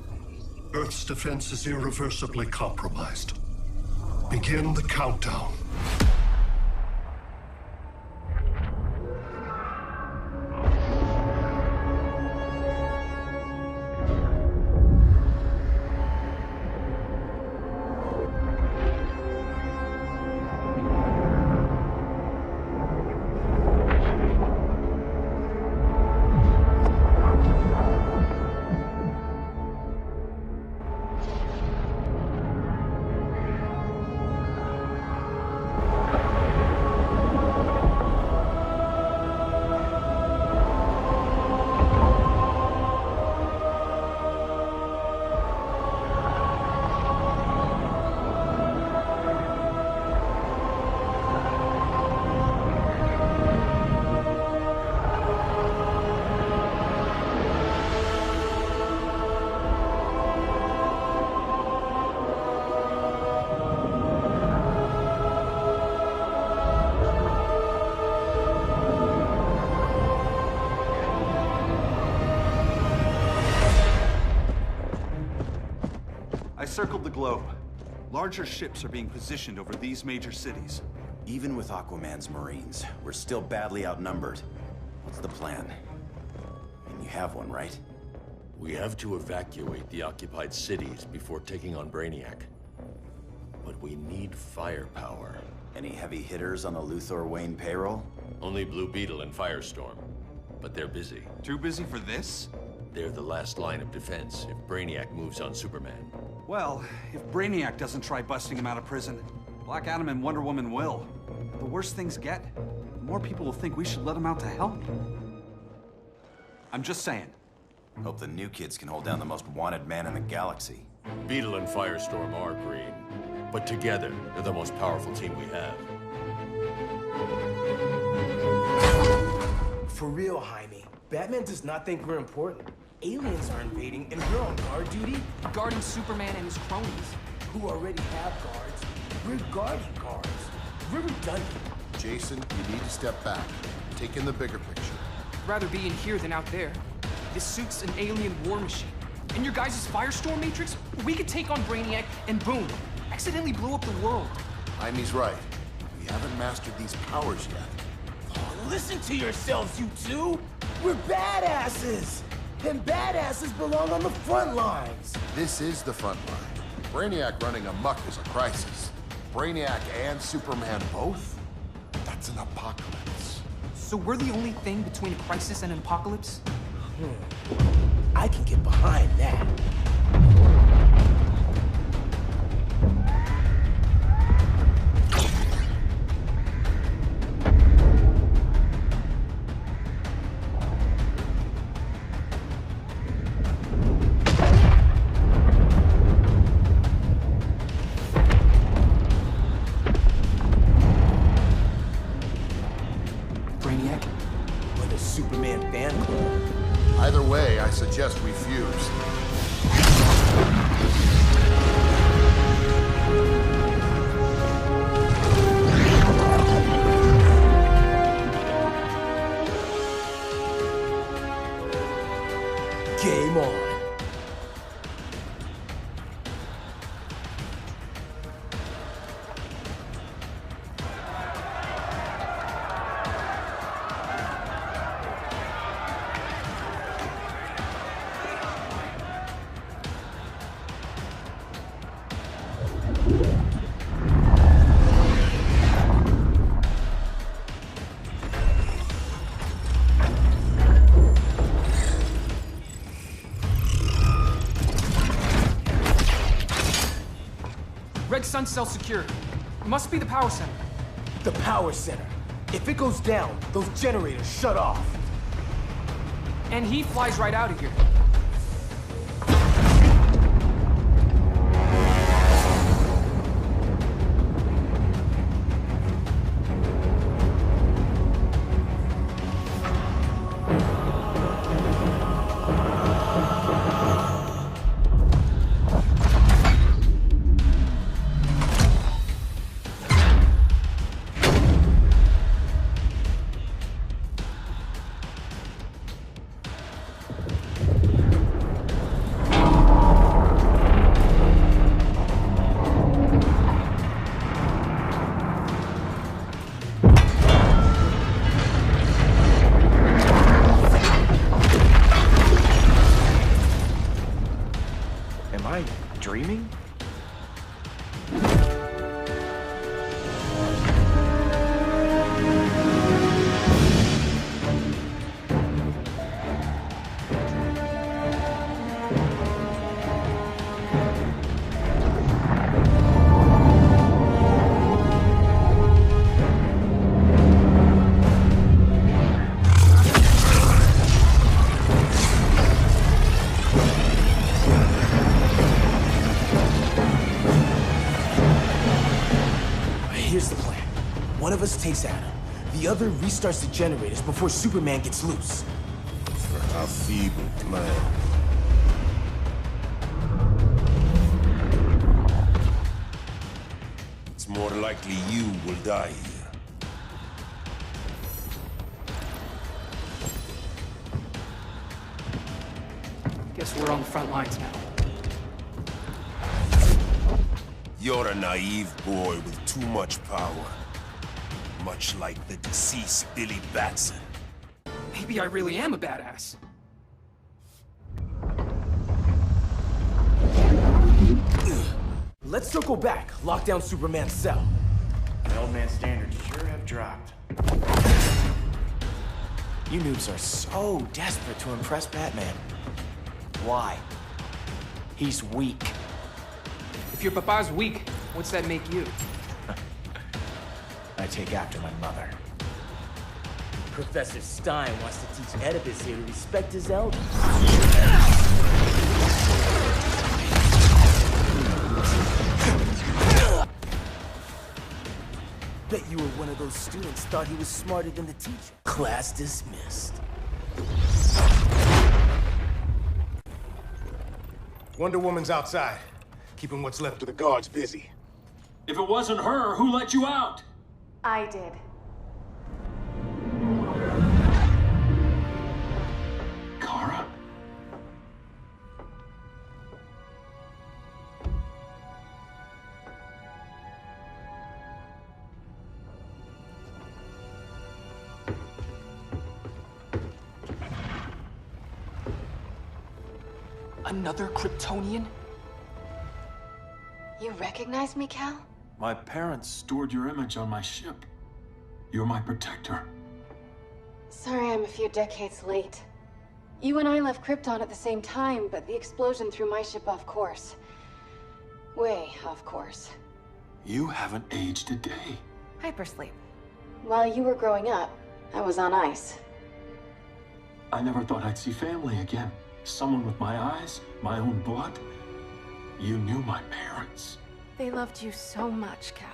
Speaker 16: Earth's defense is irreversibly compromised. Begin the countdown.
Speaker 18: I circled the globe. Larger ships are being positioned over these major cities.
Speaker 21: Even with Aquaman's Marines, we're still badly outnumbered. What's the plan? And you have one, right?
Speaker 3: We have to evacuate the occupied cities before taking on Brainiac. But we need firepower.
Speaker 21: Any heavy hitters on the Luthor Wayne payroll?
Speaker 3: Only Blue Beetle and Firestorm. But they're busy.
Speaker 18: Too busy for this?
Speaker 3: They're the last line of defense if Brainiac moves on Superman.
Speaker 18: Well, if Brainiac doesn't try busting him out of prison, Black Adam and Wonder Woman will. The worse things get, the more people will think we should let him out to help. I'm just saying.
Speaker 21: Hope the new kids can hold down the most wanted man in the galaxy.
Speaker 3: Beetle and Firestorm are green, but together, they're the most powerful team we have.
Speaker 4: For real, Jaime, Batman does not think we're important. Aliens are invading, and we're on guard duty, guarding Superman and his cronies, who already have guards. We're guarding guards. We're redundant.
Speaker 22: Jason, you need to step back. Take in the bigger picture.
Speaker 4: I'd rather be in here than out there. This suit's an alien war machine. And your guys' Firestorm Matrix, we could take on Brainiac and boom, accidentally blow up the world.
Speaker 22: Jaime's right. We haven't mastered these powers yet.
Speaker 4: Oh, listen to yourselves, you two! We're badasses! And badasses belong on the front lines!
Speaker 22: This is the front line. Brainiac running amok is a crisis. Brainiac and Superman both? That's an apocalypse.
Speaker 4: So we're the only thing between a crisis and an apocalypse? I can get behind that. Brainiac, or the Superman fan club?
Speaker 22: Either way, I suggest we fuse.
Speaker 4: Game on.
Speaker 2: Greg Sun cell secure. It must be the power center.
Speaker 4: The power center. If it goes down, those generators shut off.
Speaker 2: And he flies right out of here.
Speaker 4: Dreaming? Here's the plan. One of us takes Adam. The other restarts the generators before Superman gets loose.
Speaker 14: A feeble plan. It's more likely you will die here.
Speaker 2: Guess we're on the front lines now.
Speaker 14: You're a naive boy with too much power. Much like the deceased Billy Batson.
Speaker 2: Maybe I really am a badass.
Speaker 4: Let's circle back. Lock down Superman's cell.
Speaker 7: The old man's standards sure have dropped.
Speaker 4: You noobs are so desperate to impress Batman. Why? He's weak.
Speaker 2: If your papa's weak, what's that make you?
Speaker 4: I take after my mother. Professor Stein wants to teach Oedipus here to respect his elders. Bet you were one of those students thought he was smarter than the teacher. Class dismissed.
Speaker 23: Wonder Woman's outside, keeping what's left of the guards busy.
Speaker 8: If it wasn't her, who let you out?
Speaker 1: I did.
Speaker 8: Kara?
Speaker 2: Another Kryptonian?
Speaker 1: You recognize me, Cal?
Speaker 8: My parents stored your image on my ship. You're my protector.
Speaker 1: Sorry I'm a few decades late. You and I left Krypton at the same time, but the explosion threw my ship off course. Way off course.
Speaker 8: You haven't aged a day.
Speaker 1: Hypersleep. While you were growing up, I was on ice.
Speaker 8: I never thought I'd see family again. Someone with my eyes, my own blood. You knew my parents.
Speaker 1: They loved you so much, Cal.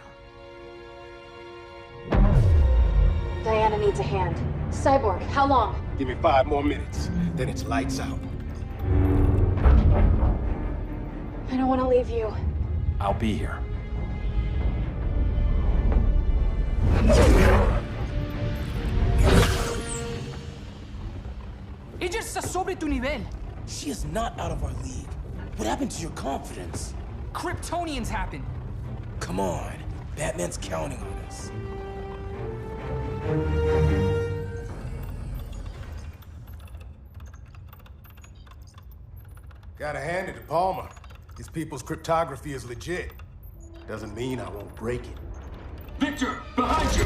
Speaker 1: Diana needs a hand. Cyborg, how long?
Speaker 23: Give me 5 more minutes, then it's lights out.
Speaker 1: I don't want to leave you.
Speaker 8: I'll be here.
Speaker 2: Ella está sobre tu nivel.
Speaker 4: She is not out of our league. What happened to your confidence?
Speaker 2: Kryptonians happen.
Speaker 4: Come on. Batman's counting on us.
Speaker 23: Gotta hand it to Palmer. His people's cryptography is legit. Doesn't mean I won't break it.
Speaker 8: Victor, behind you!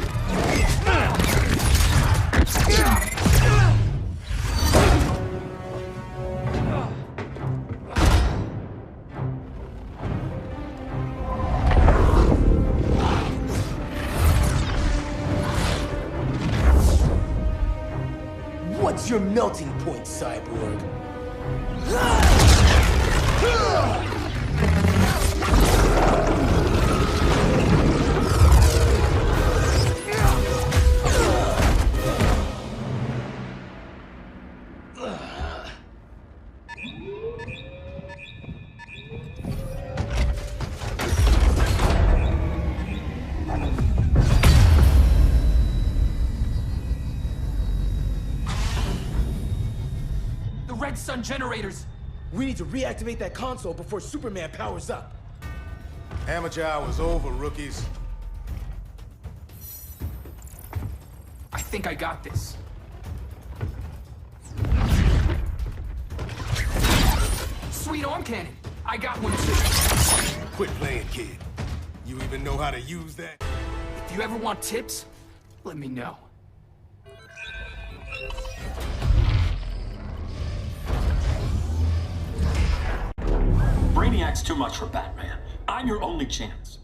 Speaker 4: What's your melting point, Cyborg?
Speaker 2: Red Sun generators!
Speaker 4: We need to reactivate that console before Superman powers up.
Speaker 23: Amateur hour's over, rookies.
Speaker 2: I think I got this. Sweet arm cannon! I got one too.
Speaker 23: Quit playing, kid. You even know how to use that?
Speaker 2: If you ever want tips, let me know.
Speaker 8: Brainiac's too much for Batman. I'm your only chance.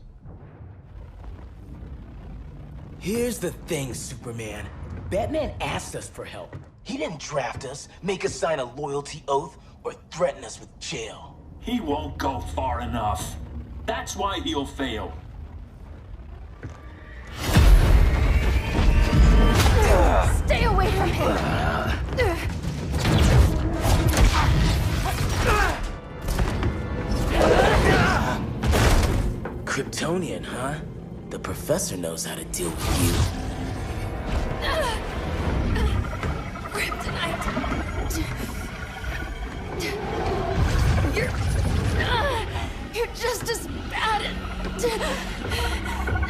Speaker 4: Here's the thing, Superman. Batman asked us for help. He didn't draft us, make us sign a loyalty oath, or threaten us with jail.
Speaker 8: He won't go far enough. That's why he'll fail.
Speaker 1: Stay away from him!
Speaker 4: Kryptonian, huh? The professor knows how to deal with you.
Speaker 1: Kryptonite! You're just as bad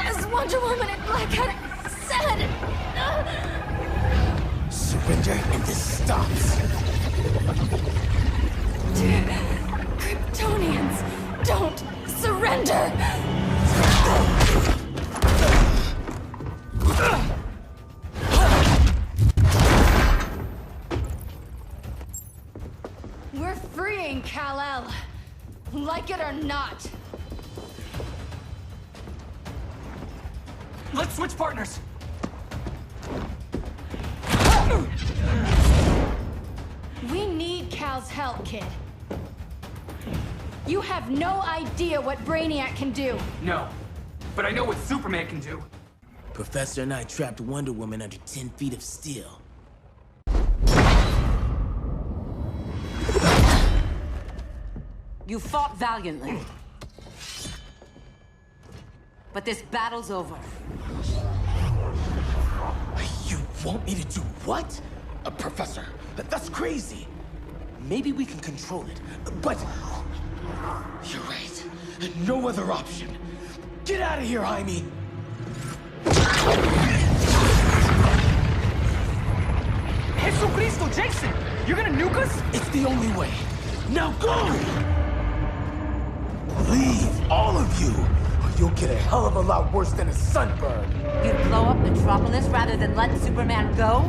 Speaker 1: as Wonder Woman and Black Adam said!
Speaker 4: Surrender and this stops.
Speaker 1: Kryptonians don't surrender! We're freeing Kal-El, like it or not.
Speaker 2: Let's switch partners!
Speaker 1: We need Cal's help, kid. You have no idea what Brainiac can do.
Speaker 2: No, but I know what Superman can do.
Speaker 4: Professor and I trapped Wonder Woman under 10 feet of steel.
Speaker 6: You fought valiantly. But this battle's over.
Speaker 4: You want me to do what? Professor, that's crazy. Maybe we can control it, but... You're right. No other option. Get out of here, Jaime!
Speaker 2: Jesucristo, Jason! You're gonna nuke us?
Speaker 4: It's the only way. Now go! Leave, all of you, or you'll get a hell of a lot worse than a sunburn.
Speaker 6: You'd blow up Metropolis rather than let Superman go?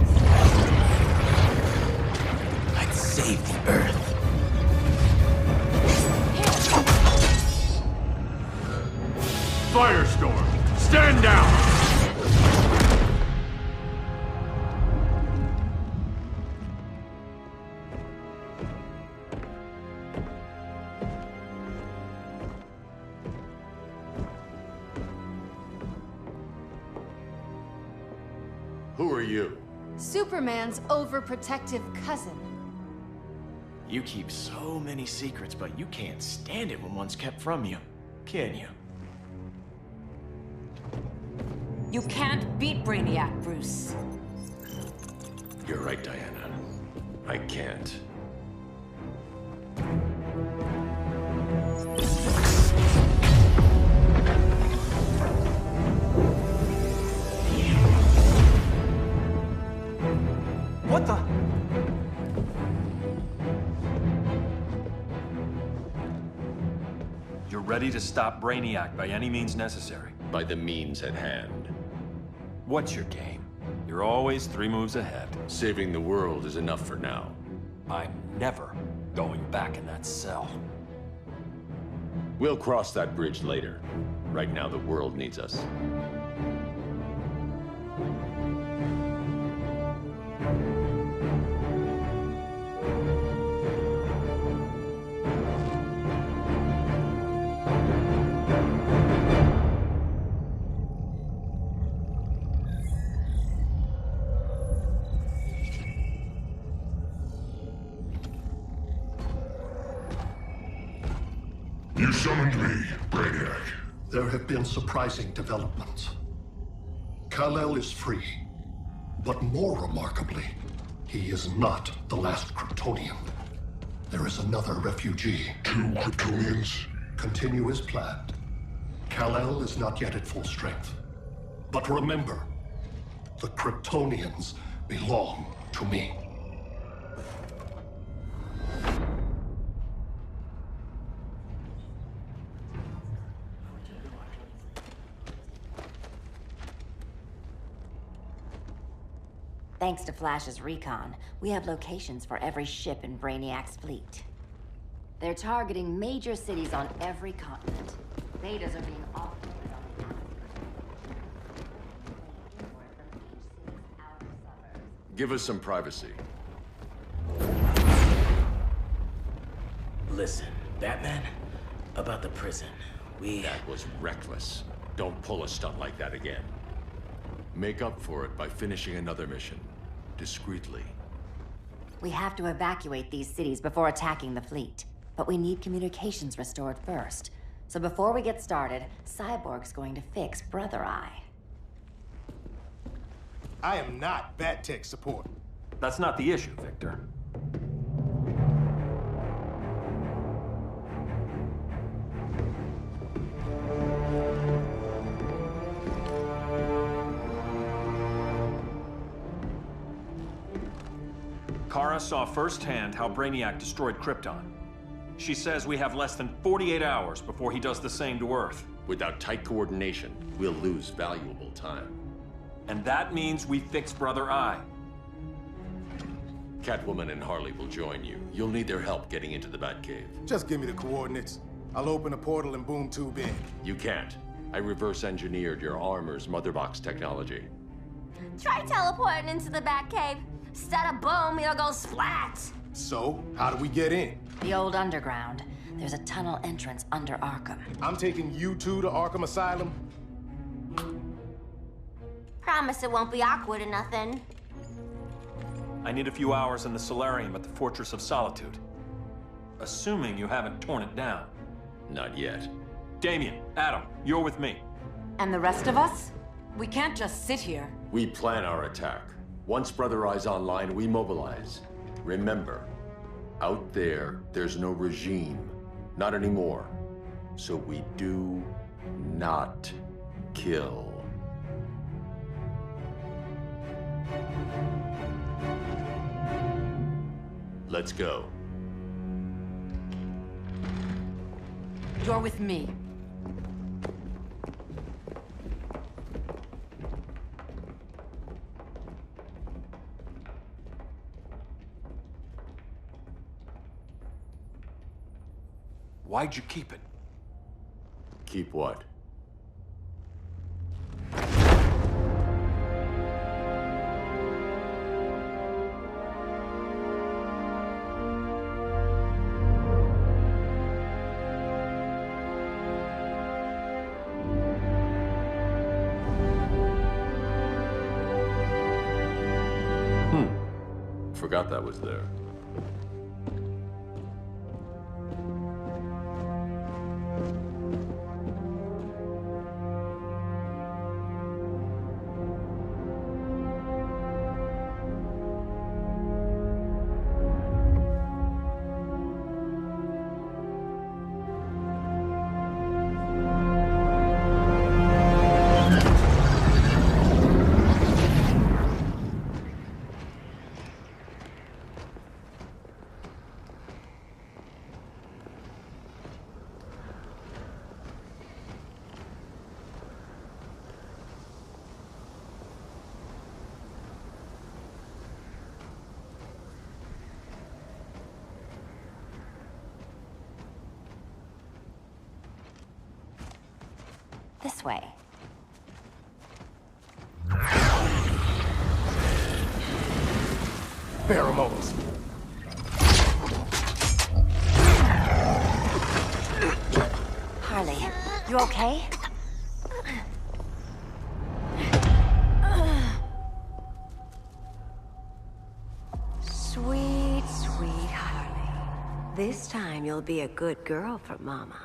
Speaker 4: I'd save the Earth.
Speaker 3: Firestorm, stand down! Who are you?
Speaker 1: Superman's overprotective cousin.
Speaker 7: You keep so many secrets, but you can't stand it when one's kept from you, can you?
Speaker 6: You can't beat Brainiac, Bruce.
Speaker 3: You're right, Diana. I can't.
Speaker 2: What the?
Speaker 8: You're ready to stop Brainiac by any means necessary.
Speaker 3: By the means at hand.
Speaker 8: What's your game? You're always 3 moves ahead.
Speaker 3: Saving the world is enough for now.
Speaker 8: I'm never going back in that cell.
Speaker 3: We'll cross that bridge later. Right now, the world needs us.
Speaker 15: You summoned me, Brainiac.
Speaker 16: There have been surprising developments. Kal-El is free, but more remarkably, he is not the last Kryptonian. There is another refugee.
Speaker 15: 2 Kryptonians?
Speaker 16: Continue as planned. Kal-El is not yet at full strength. But remember, the Kryptonians belong to me.
Speaker 20: Thanks to Flash's recon, we have locations for every ship in Brainiac's fleet. They're targeting major cities on every continent. Betas are being offloaded on the
Speaker 3: Give us some privacy.
Speaker 4: Listen, Batman, about the prison,
Speaker 3: That was reckless. Don't pull a stunt like that again. Make up for it by finishing another mission. Discreetly.
Speaker 20: We have to evacuate these cities before attacking the fleet. But we need communications restored first. So before we get started, Cyborg's going to fix Brother Eye.
Speaker 23: I am not Bat-Tech support.
Speaker 8: That's not the issue, Victor. Kara saw firsthand how Brainiac destroyed Krypton. She says we have less than 48 hours before he does the same to Earth.
Speaker 3: Without tight coordination, we'll lose valuable time.
Speaker 8: And that means we fix Brother Eye.
Speaker 3: Catwoman and Harley will join you. You'll need their help getting into the Batcave.
Speaker 23: Just give me the coordinates. I'll open a portal and boom tube in.
Speaker 3: You can't. I reverse engineered your armor's motherbox technology.
Speaker 12: Try teleporting into the Batcave. Stada boom, it'll go splat.
Speaker 23: So, how do we get in?
Speaker 20: The old underground. There's a tunnel entrance under Arkham.
Speaker 23: I'm taking you two to Arkham Asylum.
Speaker 12: Promise it won't be awkward or nothing.
Speaker 8: I need a few hours in the solarium at the Fortress of Solitude. Assuming you haven't torn it down.
Speaker 3: Not yet.
Speaker 8: Damien, Adam, you're with me.
Speaker 6: And the rest of us? We can't just sit here.
Speaker 3: We plan our attack. Once Brother Eye's online, we mobilize. Remember, out there, there's no regime. Not anymore. So we do not kill. Let's go.
Speaker 6: You're with me.
Speaker 8: Why'd you keep it?
Speaker 3: Keep what? Forgot that was there.
Speaker 20: This way.
Speaker 23: Pheromones.
Speaker 20: Harley, you okay? Sweet, sweet Harley. This time you'll be a good girl for Mama.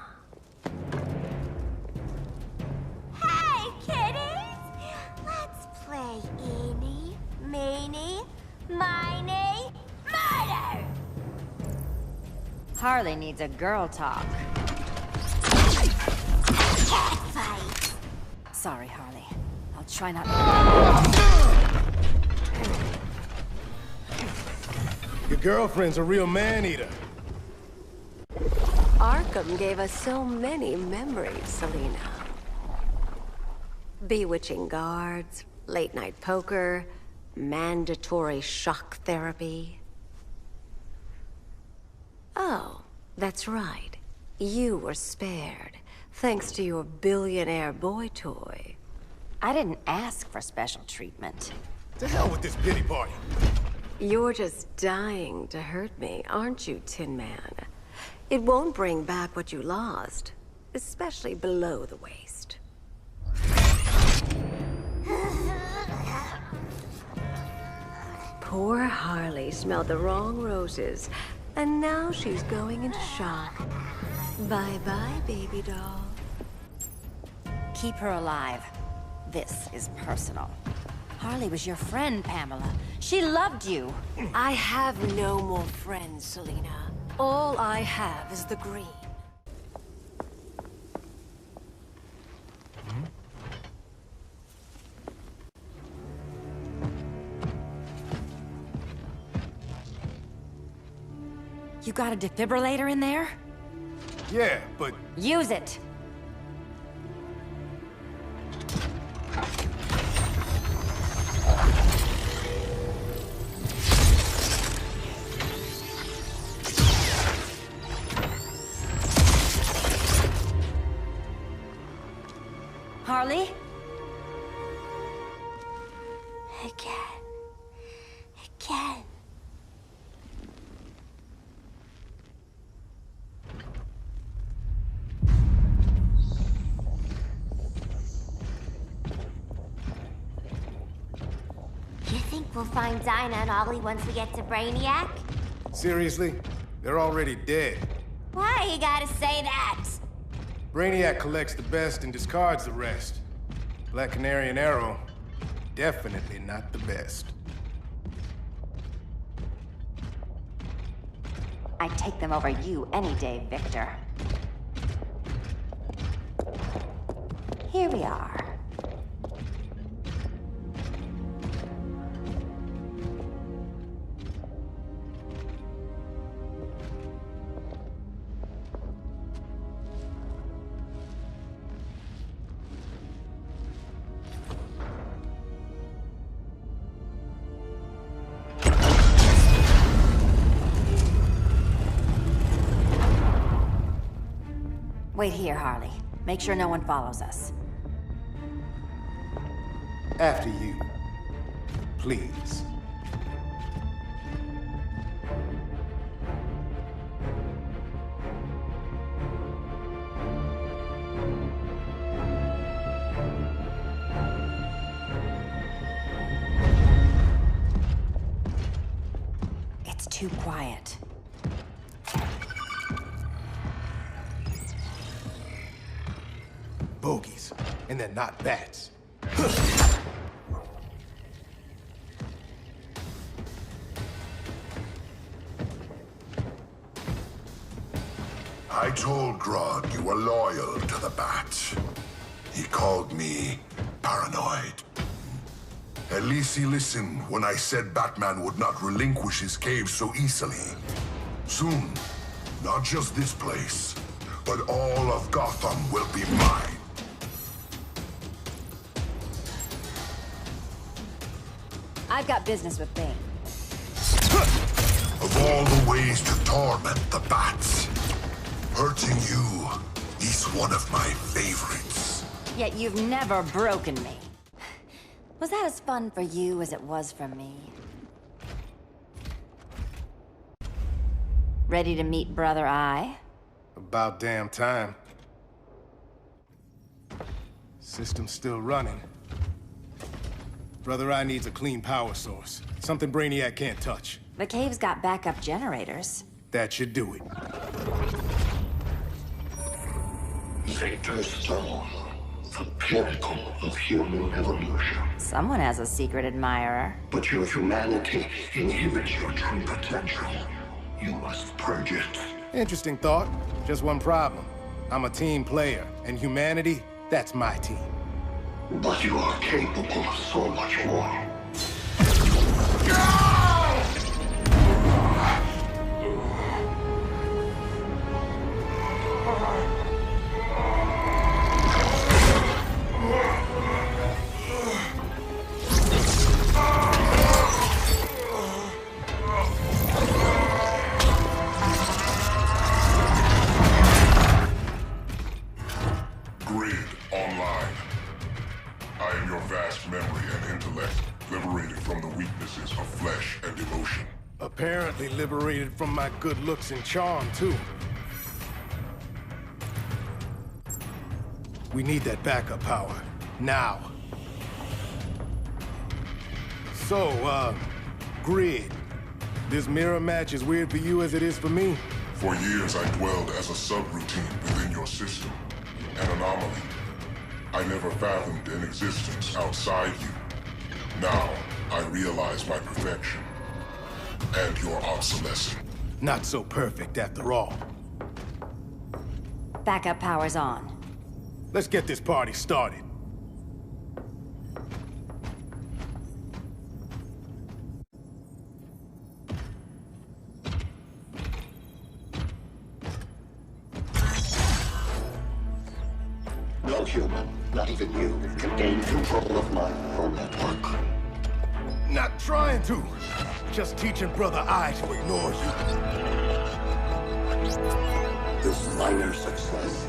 Speaker 20: Harley needs a girl talk. Sorry, Harley. I'll try not.
Speaker 23: Your girlfriend's a real man-eater.
Speaker 13: Arkham gave us so many memories, Selina. Bewitching guards, late-night poker, mandatory shock therapy. Oh, that's right. You were spared, thanks to your billionaire boy toy.
Speaker 20: I didn't ask for special treatment.
Speaker 23: To hell with this pity party.
Speaker 13: You're just dying to hurt me, aren't you, Tin Man? It won't bring back what you lost, especially below the waist. Poor Harley smelled the wrong roses, and now she's going into shock. Bye-bye, baby doll.
Speaker 20: Keep her alive. This is personal. Harley was your friend, Pamela. She loved you.
Speaker 13: I have no more friends, Selina. All I have is the green.
Speaker 20: You got a defibrillator in there?
Speaker 23: Yeah, but...
Speaker 20: Use it! Harley?
Speaker 12: Again. Again. You think we'll find Dinah and Ollie once we get to Brainiac?
Speaker 23: Seriously? They're already dead.
Speaker 12: Why you gotta say that?
Speaker 23: Brainiac collects the best and discards the rest. Black Canary and Arrow, definitely not the best.
Speaker 20: I'd take them over you any day, Victor. Here we are. Wait here, Harley. Make sure no one follows us.
Speaker 23: After you. Please.
Speaker 20: It's too quiet.
Speaker 23: Bogies, and they're not bats.
Speaker 15: I told Grodd you were loyal to the Bat. He called me paranoid. At least he listened when I said Batman would not relinquish his cave so easily. Soon, not just this place, but all of Gotham will be mine.
Speaker 20: I've got business with Bane.
Speaker 15: Of all the ways to torment the Bats, hurting you is one of my favorites.
Speaker 20: Yet you've never broken me. Was that as fun for you as it was for me? Ready to meet Brother Eye?
Speaker 23: About damn time. System's still running. Brother Eye needs a clean power source. Something Brainiac can't touch.
Speaker 20: The cave's got backup generators.
Speaker 23: That should do it.
Speaker 16: Victor's Stone, the pinnacle of human evolution.
Speaker 20: Someone has a secret admirer.
Speaker 16: But your humanity inhibits your true potential. You must purge it.
Speaker 23: Interesting thought. Just one problem. I'm a team player, and humanity, that's my team.
Speaker 16: But you are capable of so much more.
Speaker 23: Apparently liberated from my good looks and charm, too. We need that backup power. Now. So, Grid. This mirror match as weird for you as it is for me?
Speaker 15: For years, I dwelled as a subroutine within your system. An anomaly. I never fathomed an existence outside you. Now, I realize my perfection. And your obsolescence.
Speaker 23: Not so perfect after all.
Speaker 20: Backup power's on.
Speaker 23: Let's get this party started.
Speaker 16: No human, not even you, can gain control of my neural network.
Speaker 23: Not trying to. Just teaching Brother Eye to ignore you.
Speaker 16: This minor success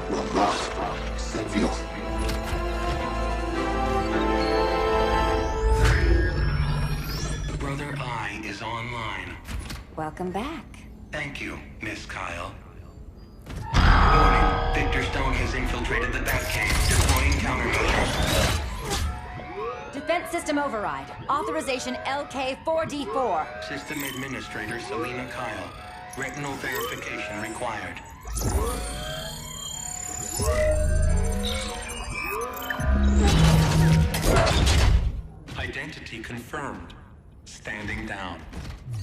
Speaker 16: will not save you.
Speaker 9: Brother Eye is online.
Speaker 20: Welcome back.
Speaker 9: Thank you, Miss Kyle. Warning, Victor Stone has infiltrated the Batcave, deploying countermeasures.
Speaker 20: Defense system override. Authorization LK4D4.
Speaker 9: System Administrator Selena Kyle. Retinal verification required. Identity confirmed. Standing down.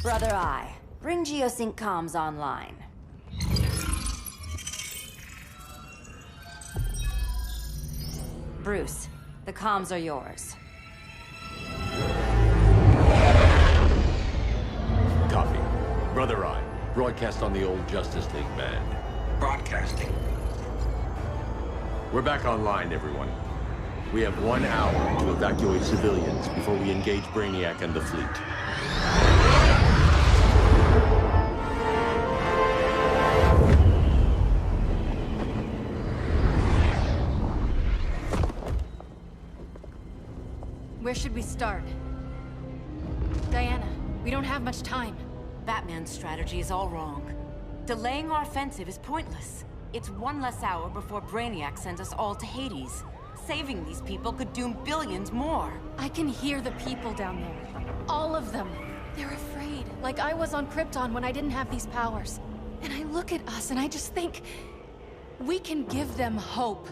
Speaker 20: Brother Eye, bring Geosync comms online. Bruce, the comms are yours.
Speaker 3: Copy. Brother Eye, broadcast on the old Justice League band.
Speaker 9: Broadcasting.
Speaker 3: We're back online, everyone. We have 1 hour to evacuate civilians before we engage Brainiac and the fleet.
Speaker 1: Where should we start? Diana, we don't have much time.
Speaker 6: Batman's strategy is all wrong. Delaying our offensive is pointless. It's one less hour before Brainiac sends us all to Hades. Saving these people could doom billions more.
Speaker 1: I can hear the people down there. All of them. They're afraid, like I was on Krypton when I didn't have these powers. And I look at us and I just think, we can give them hope.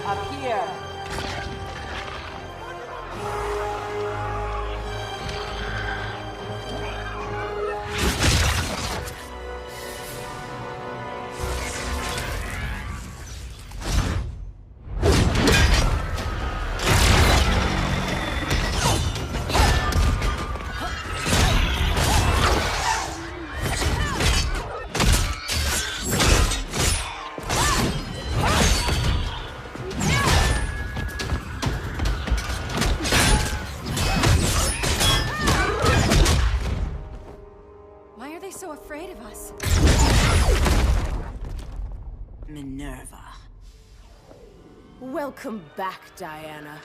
Speaker 6: Up here.
Speaker 1: Why are they so afraid of us?
Speaker 6: Minerva.
Speaker 5: Welcome back, Diana.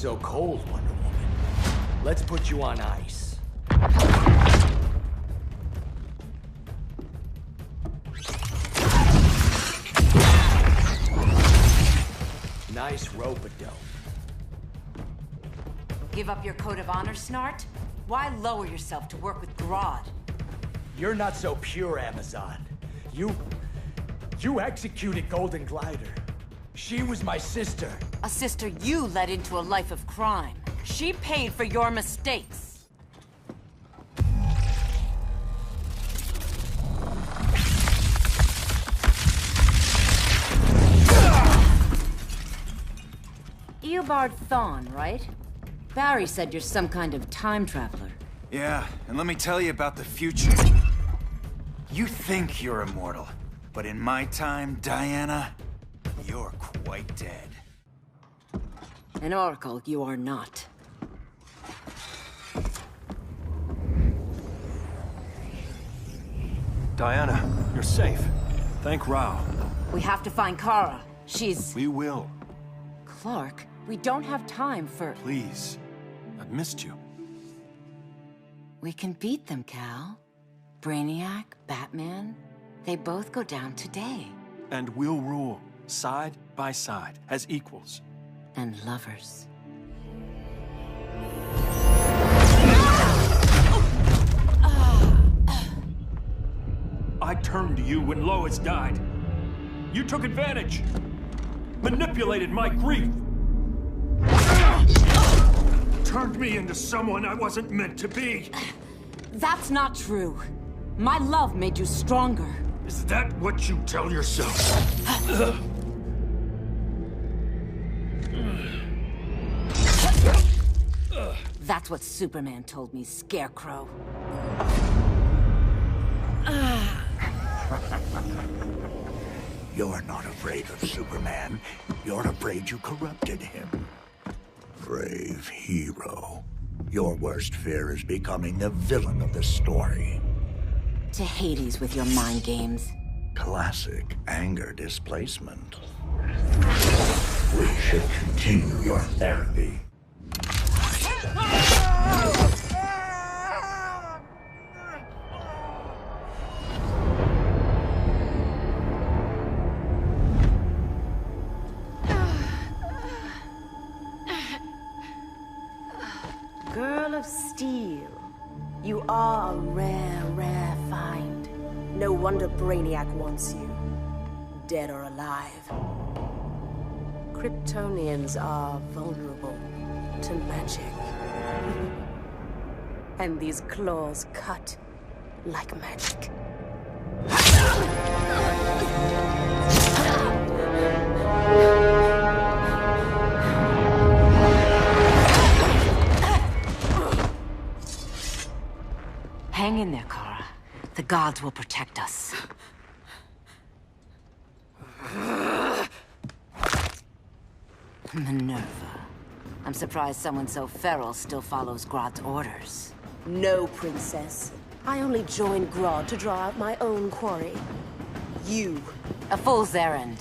Speaker 11: so cold, Wonder Woman. Let's put you on ice. Nice rope-a-dope.
Speaker 6: Give up your code of honor, Snart? Why lower yourself to work with Grodd?
Speaker 11: You're not so pure, Amazon. You executed Golden Glider. She was my sister.
Speaker 6: A sister you led into a life of crime. She paid for your mistakes. Eobard Thawne, right? Barry said you're some kind of time traveler.
Speaker 17: Yeah, and let me tell you about the future. You think you're immortal, but in my time, Diana, you're quite dead.
Speaker 6: An oracle, you are not.
Speaker 8: Diana, you're safe. Thank Rao.
Speaker 6: We have to find Kara. She's...
Speaker 17: We will.
Speaker 6: Clark, we don't have time for...
Speaker 8: Please. I've missed you.
Speaker 6: We can beat them, Cal. Brainiac, Batman, they both go down today.
Speaker 8: And we'll rule, side by side, as equals.
Speaker 6: And lovers.
Speaker 8: I turned to you when Lois died. You took advantage. Manipulated my grief. Turned me into someone I wasn't meant to be.
Speaker 6: That's not true. My love made you stronger.
Speaker 8: Is that what you tell yourself?
Speaker 6: That's what Superman told me, Scarecrow.
Speaker 19: You're not afraid of Superman. You're afraid you corrupted him. Brave hero. Your worst fear is becoming the villain of the story.
Speaker 6: To Hades with your mind games.
Speaker 19: Classic anger displacement. We should continue your therapy.
Speaker 5: Girl of Steel, you are a rare, rare find. No wonder Brainiac wants you, dead or alive. Kryptonians are vulnerable to magic. And these claws cut like magic.
Speaker 6: Hang in there, Kara. The gods will protect us. Minerva. I'm surprised someone so feral still follows Grodd's orders.
Speaker 5: No, Princess. I only joined Grodd to draw out my own quarry. You.
Speaker 6: A fool's errand.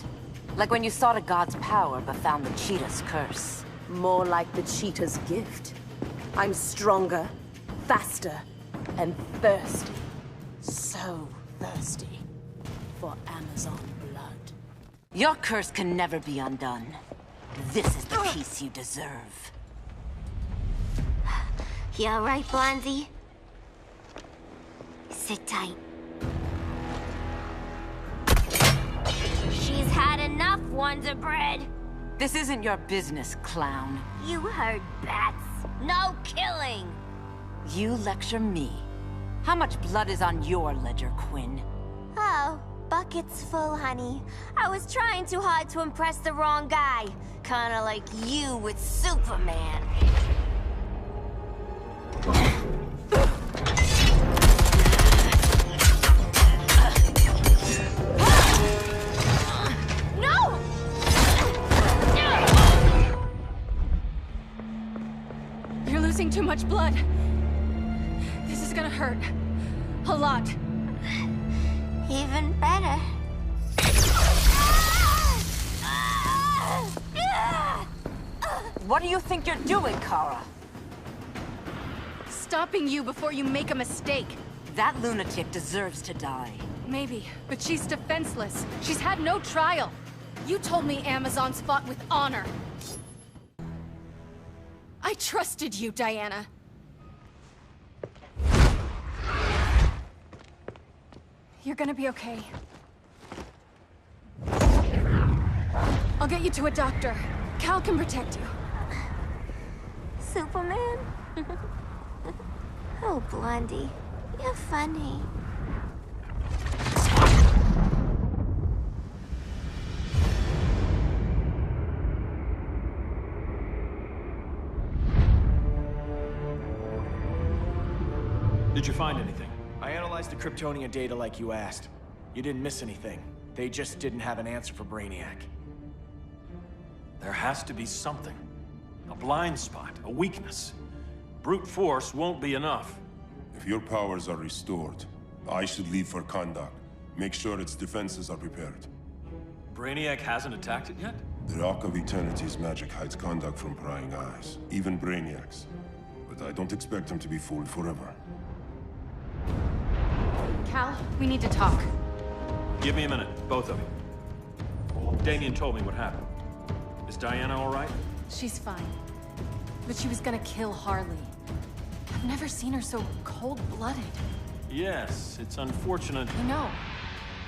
Speaker 6: Like when you sought a god's power but found the cheetah's curse.
Speaker 5: More like the cheetah's gift. I'm stronger, faster, and thirsty. So thirsty for Amazon blood.
Speaker 6: Your curse can never be undone. This is the peace you deserve.
Speaker 12: You all right, Blondie? Sit tight. She's had enough, Wonder Bread.
Speaker 6: This isn't your business, clown.
Speaker 12: You heard bats. No killing.
Speaker 6: You lecture me. How much blood is on your ledger, Quinn?
Speaker 12: Oh, bucket's full, honey. I was trying too hard to impress the wrong guy. Kinda like you with Superman.
Speaker 1: No! You're losing too much blood. This is gonna hurt. A lot.
Speaker 12: Even better.
Speaker 6: What do you think you're doing, Kara?
Speaker 1: Stopping you before you make a mistake.
Speaker 6: That lunatic deserves to die.
Speaker 1: Maybe, but she's defenseless. She's had no trial. You told me Amazons fought with honor. I trusted you, Diana. You're gonna be okay. I'll get you to a doctor. Cal can protect you.
Speaker 12: Superman? Oh, Blondie, you're funny.
Speaker 8: Did you find anything?
Speaker 7: I analyzed the Kryptonian data like you asked. You didn't miss anything. They just didn't have an answer for Brainiac.
Speaker 8: There has to be something. A blind spot, a weakness. Brute force won't be enough.
Speaker 14: If your powers are restored, I should leave for Kahndaq. Make sure its defenses are prepared.
Speaker 8: Brainiac hasn't attacked it yet?
Speaker 14: The Rock of Eternity's magic hides Kahndaq from prying eyes, even Brainiac's. But I don't expect him to be fooled forever.
Speaker 1: Cal, we need to talk.
Speaker 8: Give me a minute, both of you. Damien told me what happened. Is Diana all right?
Speaker 1: She's fine. But she was gonna kill Harley. I've never seen her so cold-blooded.
Speaker 8: Yes, it's unfortunate.
Speaker 1: I know.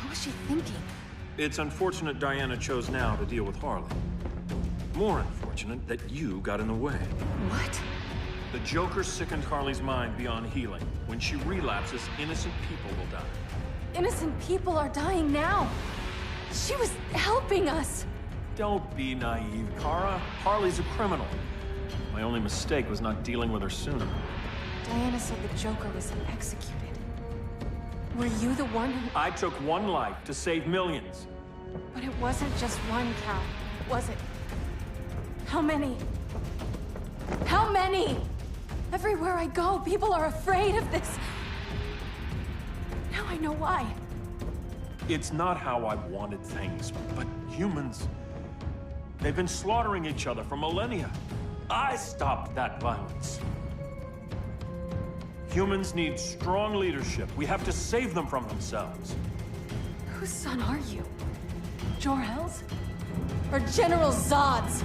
Speaker 1: What was she thinking?
Speaker 8: It's unfortunate Diana chose now to deal with Harley. More unfortunate that you got in the way.
Speaker 1: What?
Speaker 8: The Joker sickened Harley's mind beyond healing. When she relapses, innocent people will die.
Speaker 1: Innocent people are dying now. She was helping us.
Speaker 8: Don't be naive, Kara. Harley's a criminal. My only mistake was not dealing with her sooner.
Speaker 1: Diana said the Joker was executed. Were you the one who...
Speaker 8: I took one life to save millions.
Speaker 1: But it wasn't just one, Cal, was it? How many? How many? Everywhere I go, people are afraid of this. Now I know why.
Speaker 8: It's not how I wanted things, but humans... They've been slaughtering each other for millennia. I stopped that violence. Humans need strong leadership. We have to save them from themselves.
Speaker 1: Whose son are you? Jor-El's? Or General Zod's?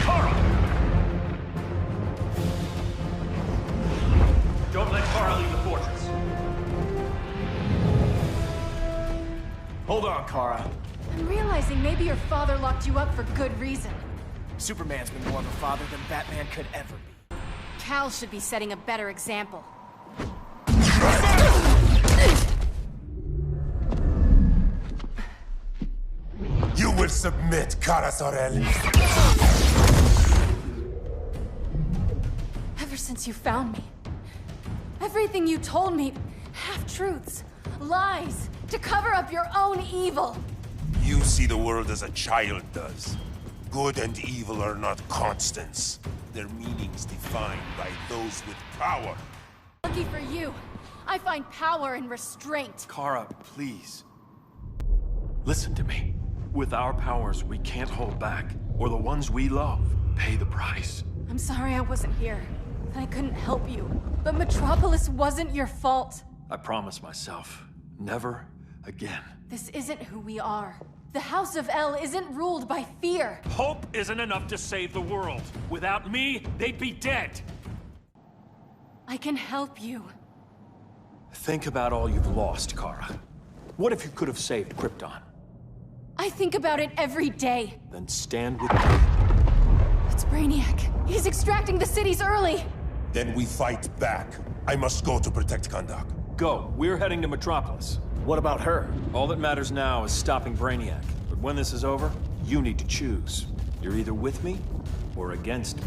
Speaker 8: Kara! Don't let Kara leave the fortress.
Speaker 7: Hold on, Kara.
Speaker 1: I'm realizing maybe your father locked you up for good reason.
Speaker 7: Superman's been more of a father than Batman could ever be.
Speaker 1: Cal should be setting a better example.
Speaker 14: You will submit, Kara Zor-El.
Speaker 1: Ever since you found me, everything you told me, half-truths, lies, to cover up your own evil.
Speaker 14: You see the world as a child does. Good and evil are not constants. Their meanings defined by those with power.
Speaker 1: Lucky for you, I find power in restraint.
Speaker 8: Kara, please. Listen to me. With our powers, we can't hold back, or the ones we love pay the price.
Speaker 1: I'm sorry I wasn't here, and I couldn't help you. But Metropolis wasn't your fault.
Speaker 8: I promise myself, never again.
Speaker 1: This isn't who we are. The House of El isn't ruled by fear.
Speaker 8: Hope isn't enough to save the world. Without me, they'd be dead.
Speaker 1: I can help you.
Speaker 8: Think about all you've lost, Kara. What if you could have saved Krypton?
Speaker 1: I think about it every day.
Speaker 8: Then stand with me.
Speaker 1: It's Brainiac. He's extracting the cities early.
Speaker 14: Then we fight back. I must go to protect Kahndaq.
Speaker 8: Go. We're heading to Metropolis.
Speaker 7: What about her?
Speaker 8: All that matters now is stopping Brainiac. But when this is over, you need to choose. You're either with me or against me.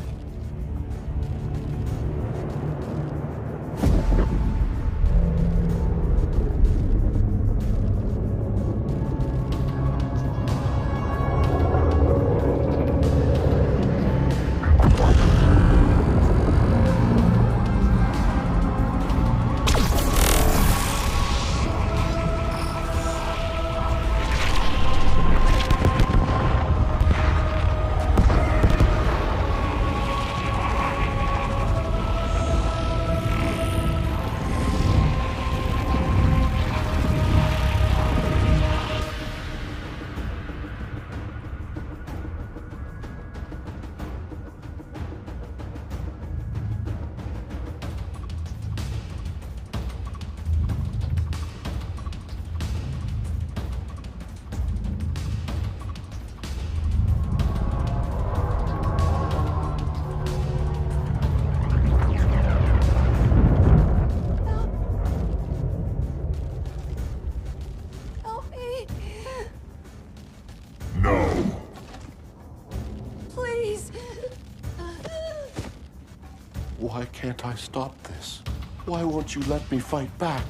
Speaker 22: can't I stop this? Why won't you let me fight back?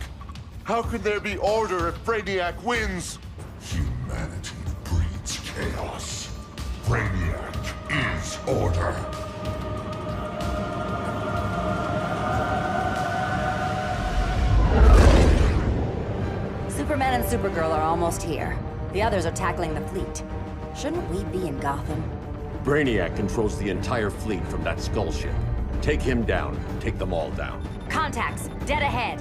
Speaker 22: How can there be order if Brainiac wins?
Speaker 15: Humanity breeds chaos. Brainiac is order.
Speaker 20: Superman and Supergirl are almost here. The others are tackling the fleet. Shouldn't we be in Gotham?
Speaker 3: Brainiac controls the entire fleet from that skull ship. Take him down. Take them all down.
Speaker 20: Contacts, dead ahead.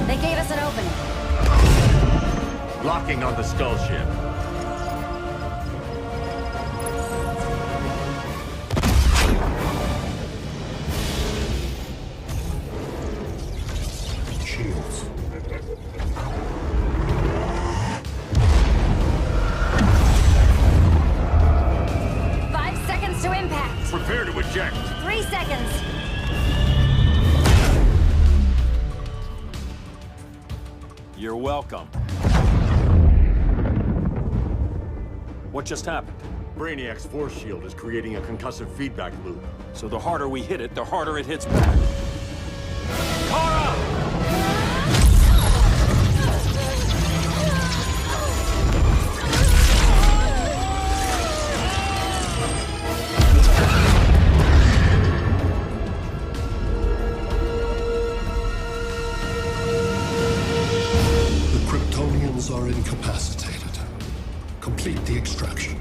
Speaker 20: They gave us an opening.
Speaker 3: Locking on the skull ship.
Speaker 16: Shields.
Speaker 20: Five seconds to impact.
Speaker 3: Prepare to eject.
Speaker 20: 3 seconds.
Speaker 8: You're welcome. What just happened?
Speaker 3: Brainiac's force shield is creating a concussive feedback loop.
Speaker 8: So the harder we hit it, the harder it hits back. Kara!
Speaker 16: The Kryptonians are incapacitated. Complete the extraction.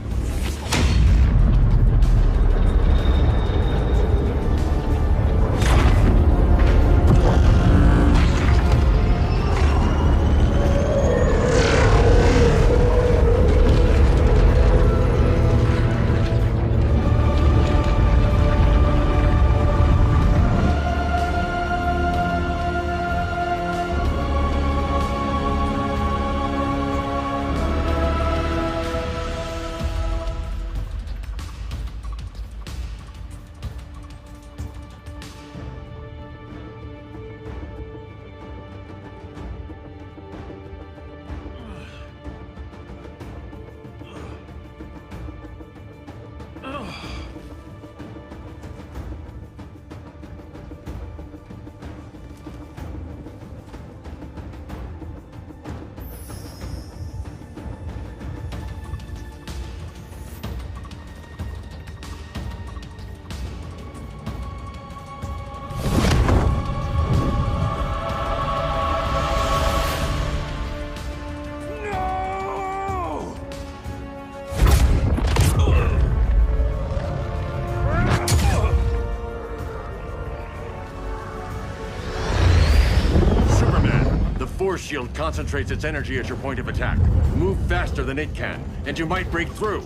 Speaker 3: Force shield concentrates its energy at your point of attack. Move faster than it can, and you might break through.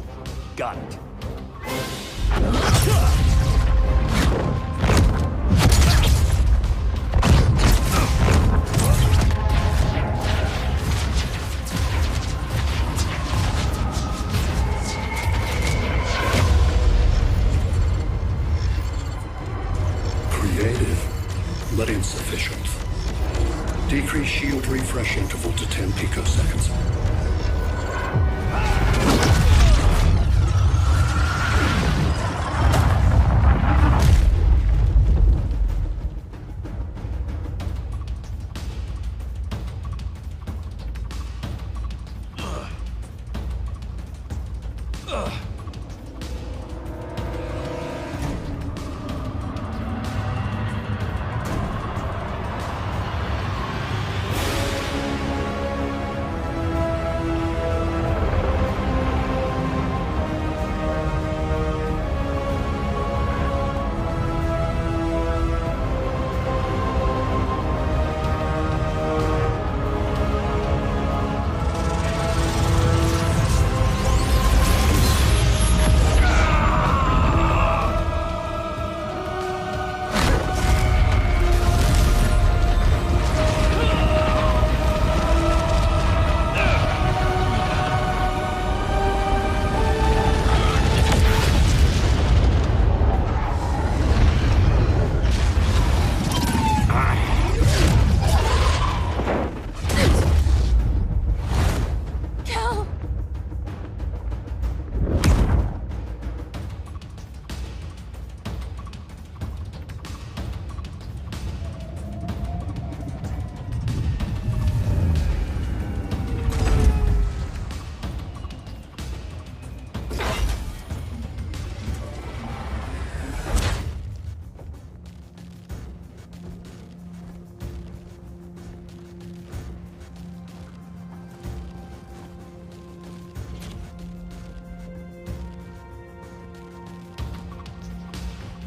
Speaker 8: Got it.
Speaker 16: Creative, but insufficient. Decrease shield refresh interval to 10 picoseconds.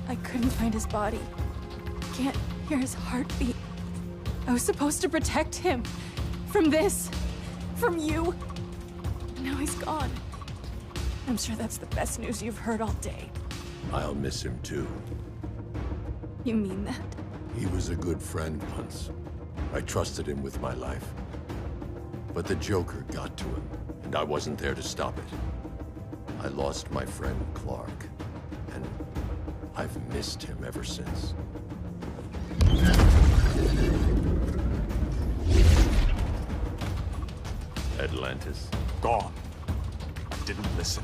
Speaker 1: I couldn't find his body. Can't hear his heartbeat. I was supposed to protect him. From this. From you. Now he's gone. I'm sure that's the best news you've heard all day.
Speaker 3: I'll miss him too.
Speaker 1: You mean that?
Speaker 3: He was a good friend once. I trusted him with my life. But the Joker got to him, and I wasn't there to stop it. I lost my friend Clark, and I've missed him ever since. Atlantis.
Speaker 10: Gone. I didn't listen.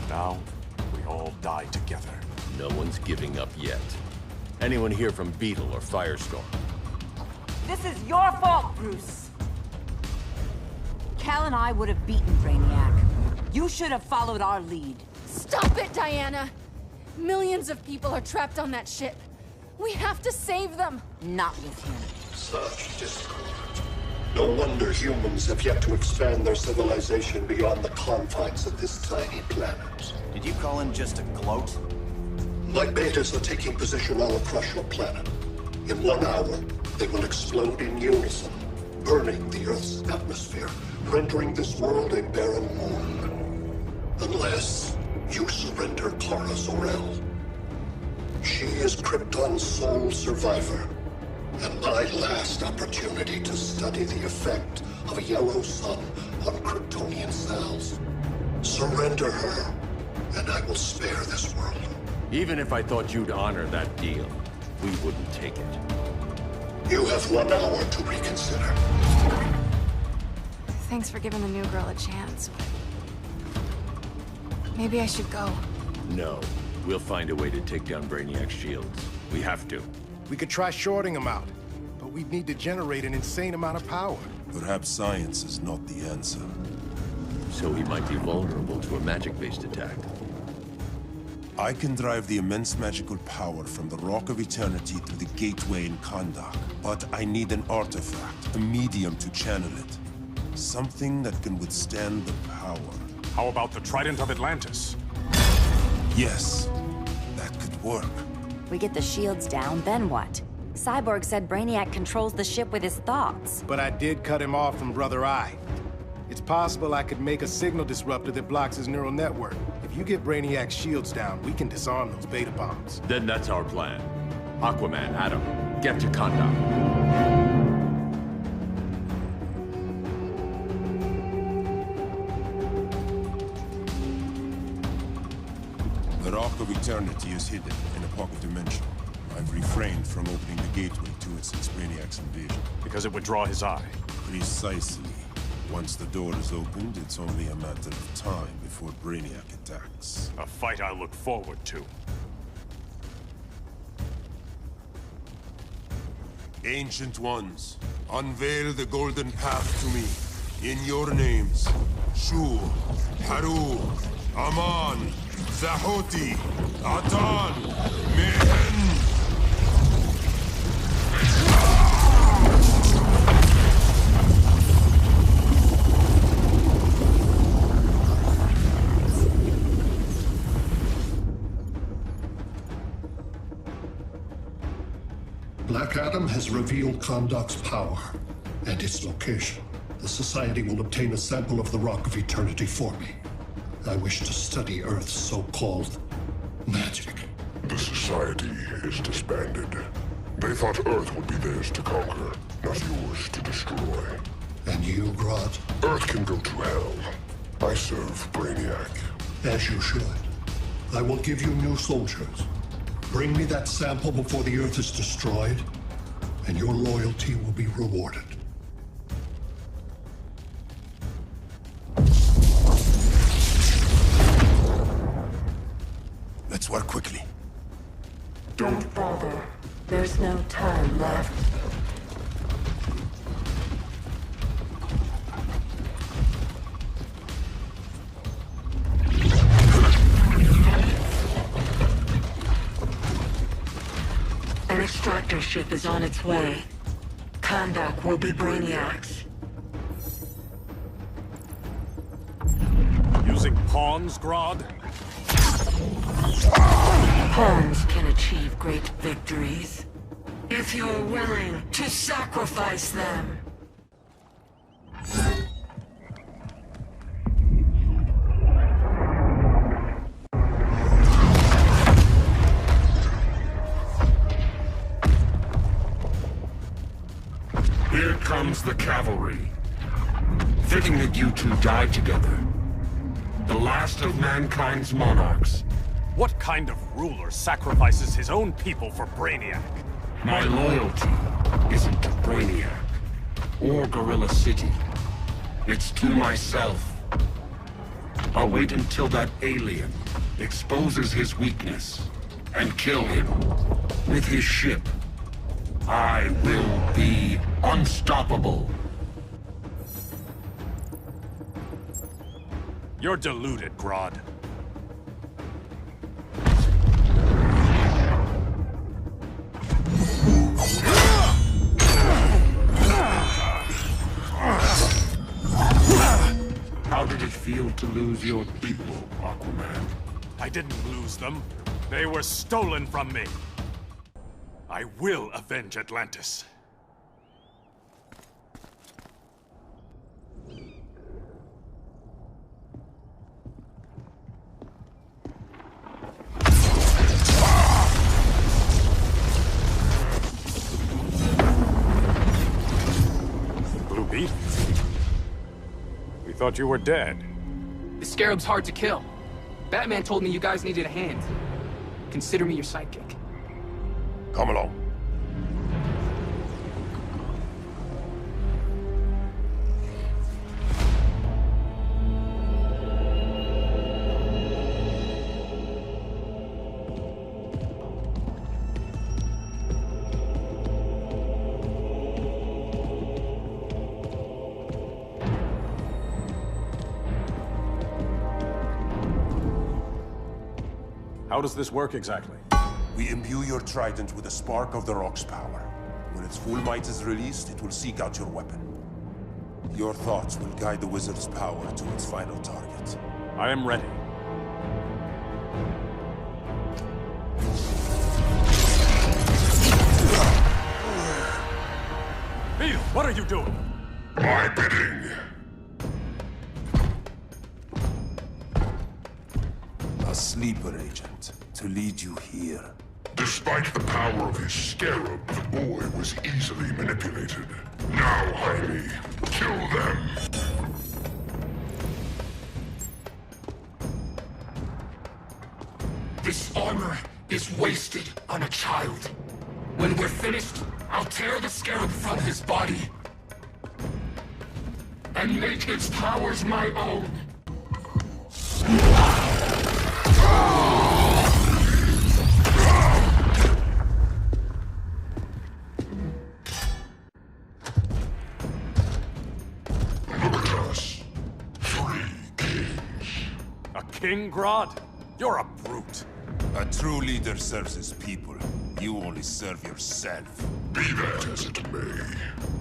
Speaker 10: Now, we all die together.
Speaker 3: No one's giving up yet. Anyone here from Beetle or Firestorm?
Speaker 6: This is your fault, Bruce. Cal and I would have beaten Brainiac. You should have followed our lead.
Speaker 1: Stop it, Diana! Millions of people are trapped on that ship. We have to save them!
Speaker 6: Not with him.
Speaker 16: Such discord. No wonder humans have yet to expand their civilization beyond the confines of this tiny planet.
Speaker 7: Did you call him just a gloat?
Speaker 16: My betas are taking position all across your planet. In 1 hour, they will explode in unison, burning the Earth's atmosphere, rendering this world a barren moon. Unless you surrender Kara Zor-El. She is Krypton's sole survivor, and my last opportunity to study the effect of a yellow sun on Kryptonian cells. Surrender her, and I will spare this world.
Speaker 3: Even if I thought you'd honor that deal, we wouldn't take it.
Speaker 16: You have 1 hour to reconsider.
Speaker 1: Thanks for giving the new girl a chance, but... maybe I should go.
Speaker 3: No. We'll find a way to take down Brainiac's shields. We have to.
Speaker 23: We could try shorting him out, but we'd need to generate an insane amount of power.
Speaker 14: Perhaps science is not the answer.
Speaker 3: So he might be vulnerable to a magic-based attack.
Speaker 14: I can drive the immense magical power from the Rock of Eternity through the gateway in Kahndaq, but I need an artifact, a medium to channel it. Something that can withstand the power.
Speaker 10: How about the Trident of Atlantis?
Speaker 14: Yes, that could work.
Speaker 20: We get the shields down, then what? Cyborg said Brainiac controls the ship with his thoughts.
Speaker 23: But I did cut him off from Brother Eye. It's possible I could make a signal disruptor that blocks his neural network. If you get Brainiac's shields down, we can disarm those beta bombs.
Speaker 3: Then that's our plan. Aquaman, Adam, get to Kahndaq.
Speaker 14: The Rock of Eternity is hidden in a pocket dimension. I've refrained from opening the gateway to it since Brainiac's invasion.
Speaker 10: Because it would draw his eye.
Speaker 14: Precisely. Once the door is opened, it's only a matter of time before Brainiac attacks.
Speaker 10: A fight I look forward to.
Speaker 14: Ancient Ones, unveil the golden path to me. In your names, Shu, Haru, Aman, Zahoti, Atan, Mehen.
Speaker 16: Black Adam has revealed Kahndaq's power and its location. The Society will obtain a sample of the Rock of Eternity for me. I wish to study Earth's so-called magic.
Speaker 15: The Society is disbanded. They thought Earth would be theirs to conquer, not yours to destroy.
Speaker 16: And you, Grodd?
Speaker 15: Earth can go to hell. I serve Brainiac.
Speaker 16: As you should. I will give you new soldiers. Bring me that sample before the Earth is destroyed, and your loyalty will be rewarded.
Speaker 14: Let's work quickly.
Speaker 13: Don't bother. There's no time left. An extractor ship is on its way. Kahndaq will be Brainiac's.
Speaker 10: Using pawns, Grodd?
Speaker 13: Pawns can achieve
Speaker 2: great victories. If you're willing to sacrifice them.
Speaker 15: Here comes the cavalry. Fitting that you two died together. The last of mankind's monarchs.
Speaker 10: What kind of ruler sacrifices his own people for Brainiac?
Speaker 15: My loyalty isn't to Brainiac or Gorilla City. It's to myself. I'll wait until that alien exposes his weakness and kill him with his ship. I will be unstoppable.
Speaker 10: You're deluded, Grodd.
Speaker 15: How did it feel to lose your people, Aquaman?
Speaker 10: I didn't lose them. They were stolen from me. I will avenge Atlantis. Blue Beetle? We thought you were dead.
Speaker 4: The Scarab's hard to kill. Batman told me you guys needed a hand. Consider me your sidekick.
Speaker 22: Come along.
Speaker 10: How does this work exactly?
Speaker 14: We imbue your trident with a spark of the rock's power. When its full might is released, it will seek out your weapon. Your thoughts will guide the wizard's power to its final target.
Speaker 10: I am ready. Beetle, what are you doing?
Speaker 15: My bidding.
Speaker 14: A sleeper agent to lead you here.
Speaker 15: Despite the power of his scarab, the boy was easily manipulated. Now, Jaime, kill them. This armor is wasted on a child. When we're finished, I'll tear the scarab from his body and make its powers my own.
Speaker 10: King Grodd? You're a brute.
Speaker 14: A true leader serves his people. You only serve yourself.
Speaker 15: Be that as it may,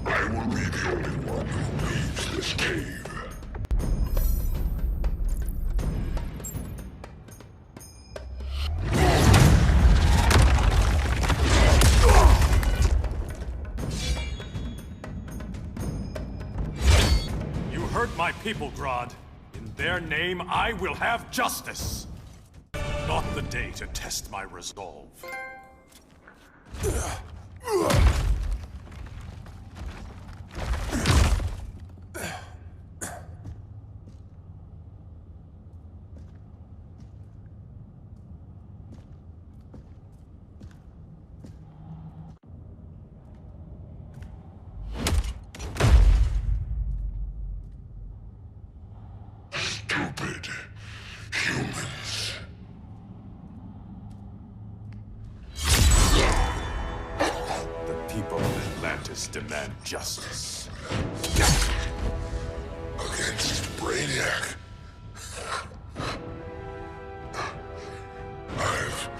Speaker 15: I will be the only one who leaves this cave.
Speaker 10: You hurt my people, Grodd. In their name, I will have justice. Not the day to test my resolve.
Speaker 15: Stupid humans.
Speaker 10: The people of Atlantis demand justice.
Speaker 15: Against Brainiac. I've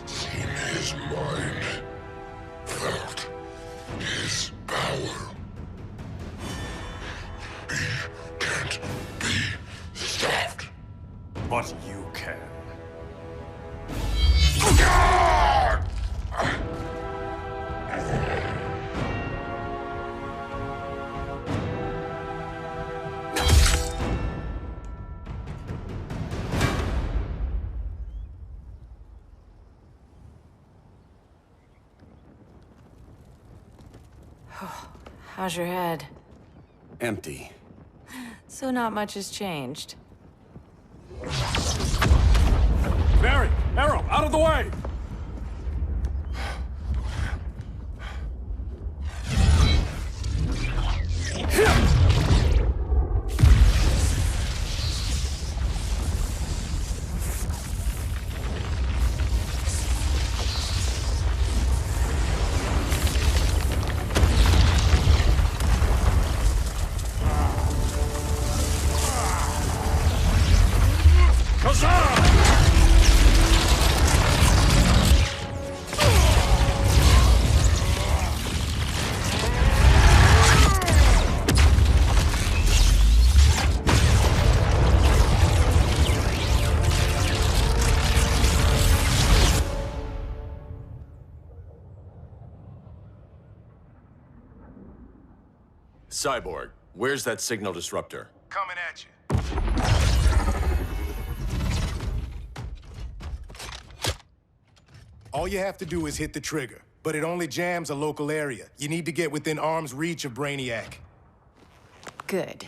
Speaker 15: seen his mind, felt his power. He can't be stopped.
Speaker 10: But you can.
Speaker 9: How's your head?
Speaker 18: Empty.
Speaker 9: So not much has changed.
Speaker 10: Barry! Arrow! Out of the way!
Speaker 3: Cyborg, where's that signal disruptor?
Speaker 23: Coming at you. All you have to do is hit the trigger, but it only jams a local area. You need to get within arm's reach of Brainiac.
Speaker 9: Good.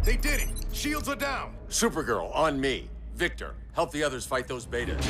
Speaker 23: They did it! Shields are down!
Speaker 3: Supergirl, on me. Victor, help the others fight those betas.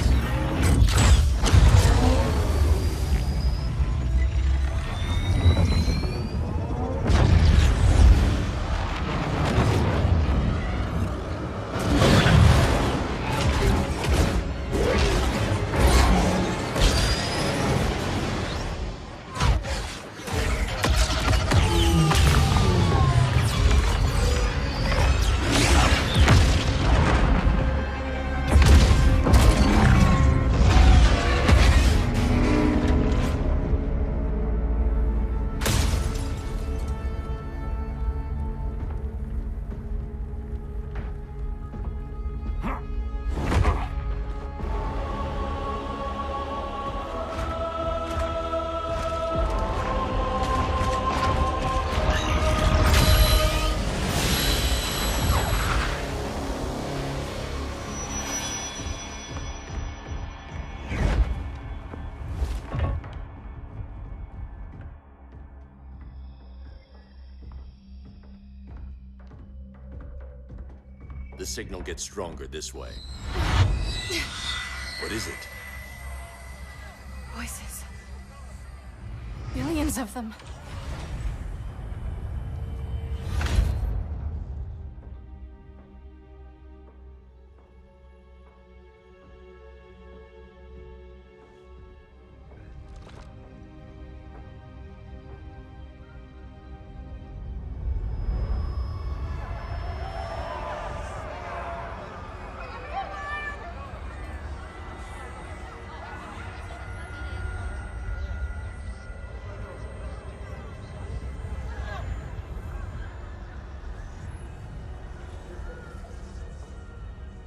Speaker 3: The signal gets stronger this way. What is it?
Speaker 1: Voices. Billions of them.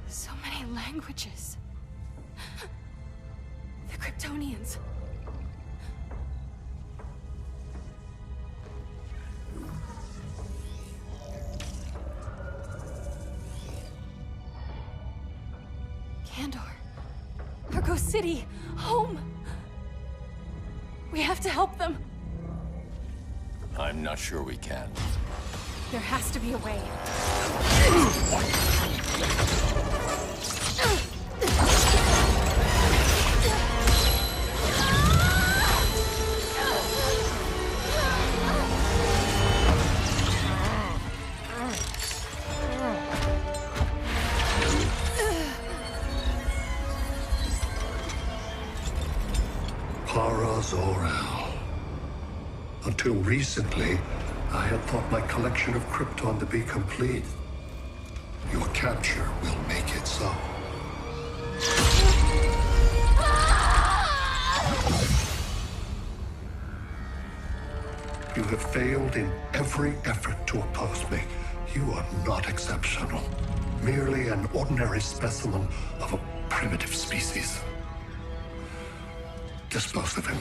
Speaker 1: So many languages. The Kryptonians. Kandor. Argo City. Home. We have to help them.
Speaker 3: I'm not sure we can.
Speaker 1: There has to be a way.
Speaker 16: Para Zor-El. Until recently, I had thought my collection of Krypton to be complete. Your capture will make it so. You have failed in every effort to oppose me. You are not exceptional. Merely an ordinary specimen of a primitive species. Dispose of him.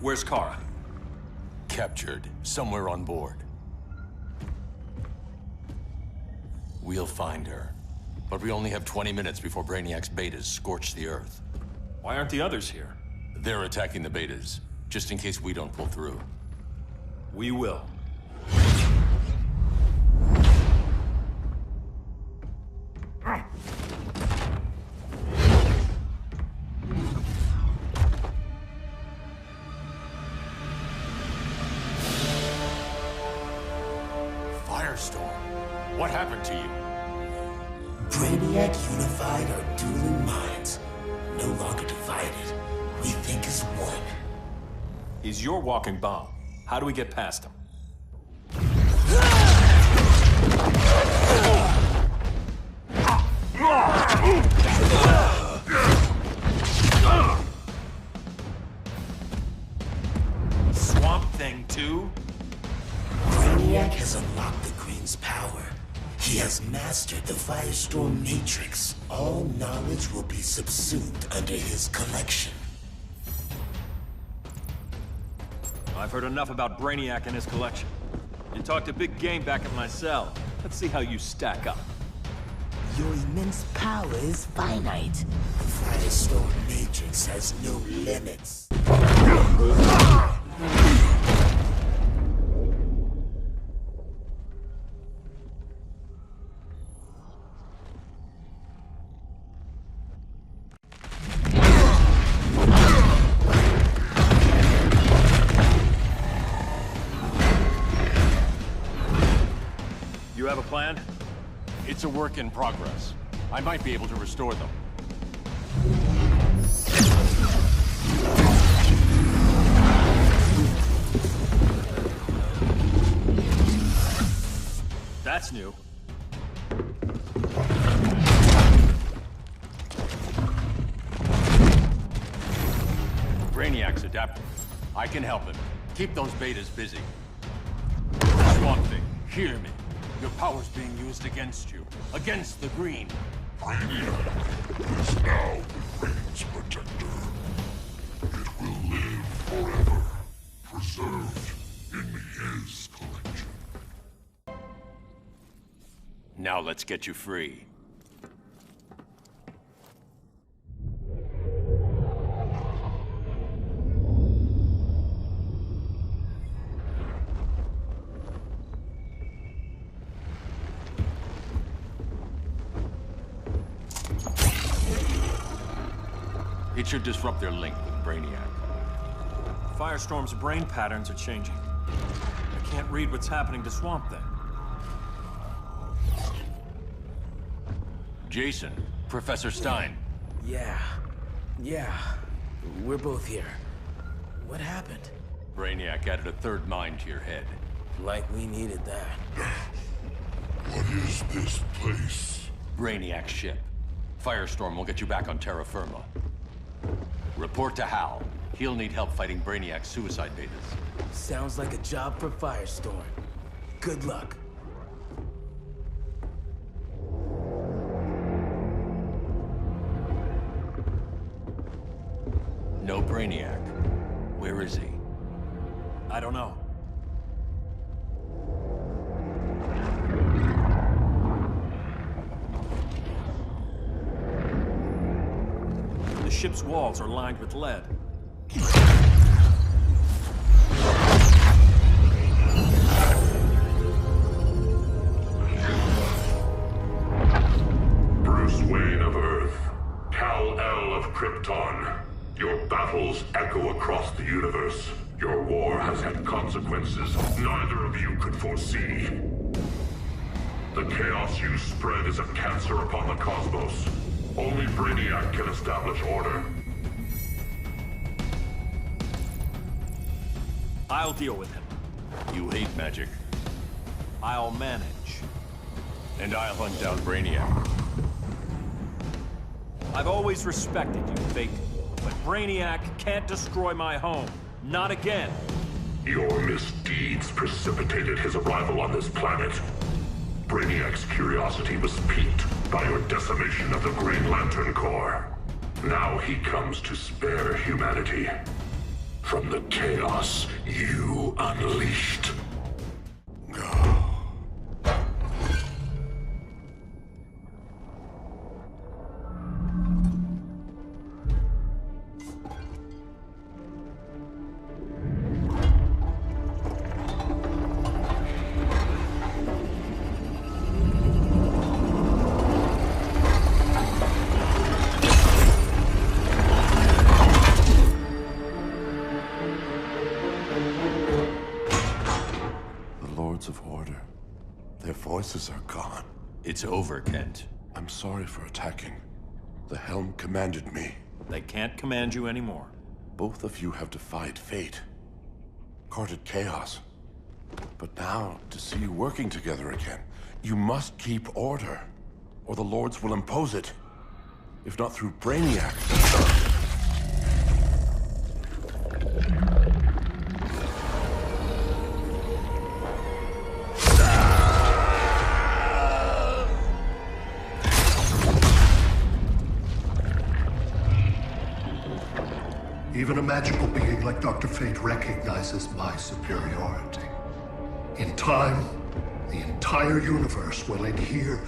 Speaker 8: Where's Kara?
Speaker 3: Captured, somewhere on board. We'll find her. But we only have 20 minutes before Brainiac's betas scorch the Earth.
Speaker 8: Why aren't the others here?
Speaker 3: They're attacking the betas, just in case we don't pull through.
Speaker 8: We will.
Speaker 3: Firestorm, what happened to you?
Speaker 11: Brainiac unified our dueling minds. No longer divided. We think as one.
Speaker 8: He's your walking bomb. How do we get past him? Swamp Thing 2?
Speaker 11: Brainiac has unlocked the Green's power. He has mastered the Firestorm Matrix. All knowledge will be subsumed under his collection.
Speaker 8: I've heard enough about Brainiac and his collection. You talked a big game back at my cell. Let's see how you stack up.
Speaker 11: Your immense power is finite. The Firestorm Matrix has no limits.
Speaker 8: You have a plan?
Speaker 3: It's a work in progress. I might be able to restore them.
Speaker 8: That's new.
Speaker 3: Brainiac's adapting. I can help him. Keep those betas busy. Swamp Thing, hear me. Your power's being used against you. Against the Green.
Speaker 15: Brainiac is now the Green's protector. It will live forever, preserved in his collection.
Speaker 3: Now let's get you free. It should disrupt their link with Brainiac.
Speaker 8: Firestorm's brain patterns are changing. I can't read what's happening to Swamp Thing.
Speaker 3: Jason, Professor Stein.
Speaker 4: Yeah. We're both here. What happened?
Speaker 3: Brainiac added a third mind to your head.
Speaker 4: Like we needed that.
Speaker 15: What is this place?
Speaker 3: Brainiac's ship. Firestorm will get you back on terra firma. Report to Hal. He'll need help fighting Brainiac's suicide betas.
Speaker 4: Sounds like a job for Firestorm. Good luck.
Speaker 3: No Brainiac. Where is he?
Speaker 8: I don't know. The ship's walls are lined with lead.
Speaker 15: Bruce Wayne of Earth, Kal-El of Krypton. Your battles echo across the universe. Your war has had consequences neither of you could foresee. The chaos you spread is a cancer upon the cosmos. Only Brainiac can establish order.
Speaker 8: I'll deal with him.
Speaker 3: You hate magic.
Speaker 8: I'll manage.
Speaker 3: And I'll hunt down Brainiac.
Speaker 8: I've always respected you, Fate. But Brainiac can't destroy my home. Not again.
Speaker 15: Your misdeeds precipitated his arrival on this planet. Brainiac's curiosity was piqued by your decimation of the Green Lantern Corps. Now he comes to spare humanity from the chaos you unleashed.
Speaker 14: Of order. Their voices are gone.
Speaker 3: It's over, Kent.
Speaker 14: I'm sorry for attacking. The Helm commanded me.
Speaker 8: They can't command you anymore.
Speaker 14: Both of you have defied fate. Courted chaos. But now, to see you working together again, you must keep order, or the Lords will impose it. If not through Brainiac.
Speaker 16: Even a magical being like Dr. Fate recognizes my superiority. In time, the entire universe will adhere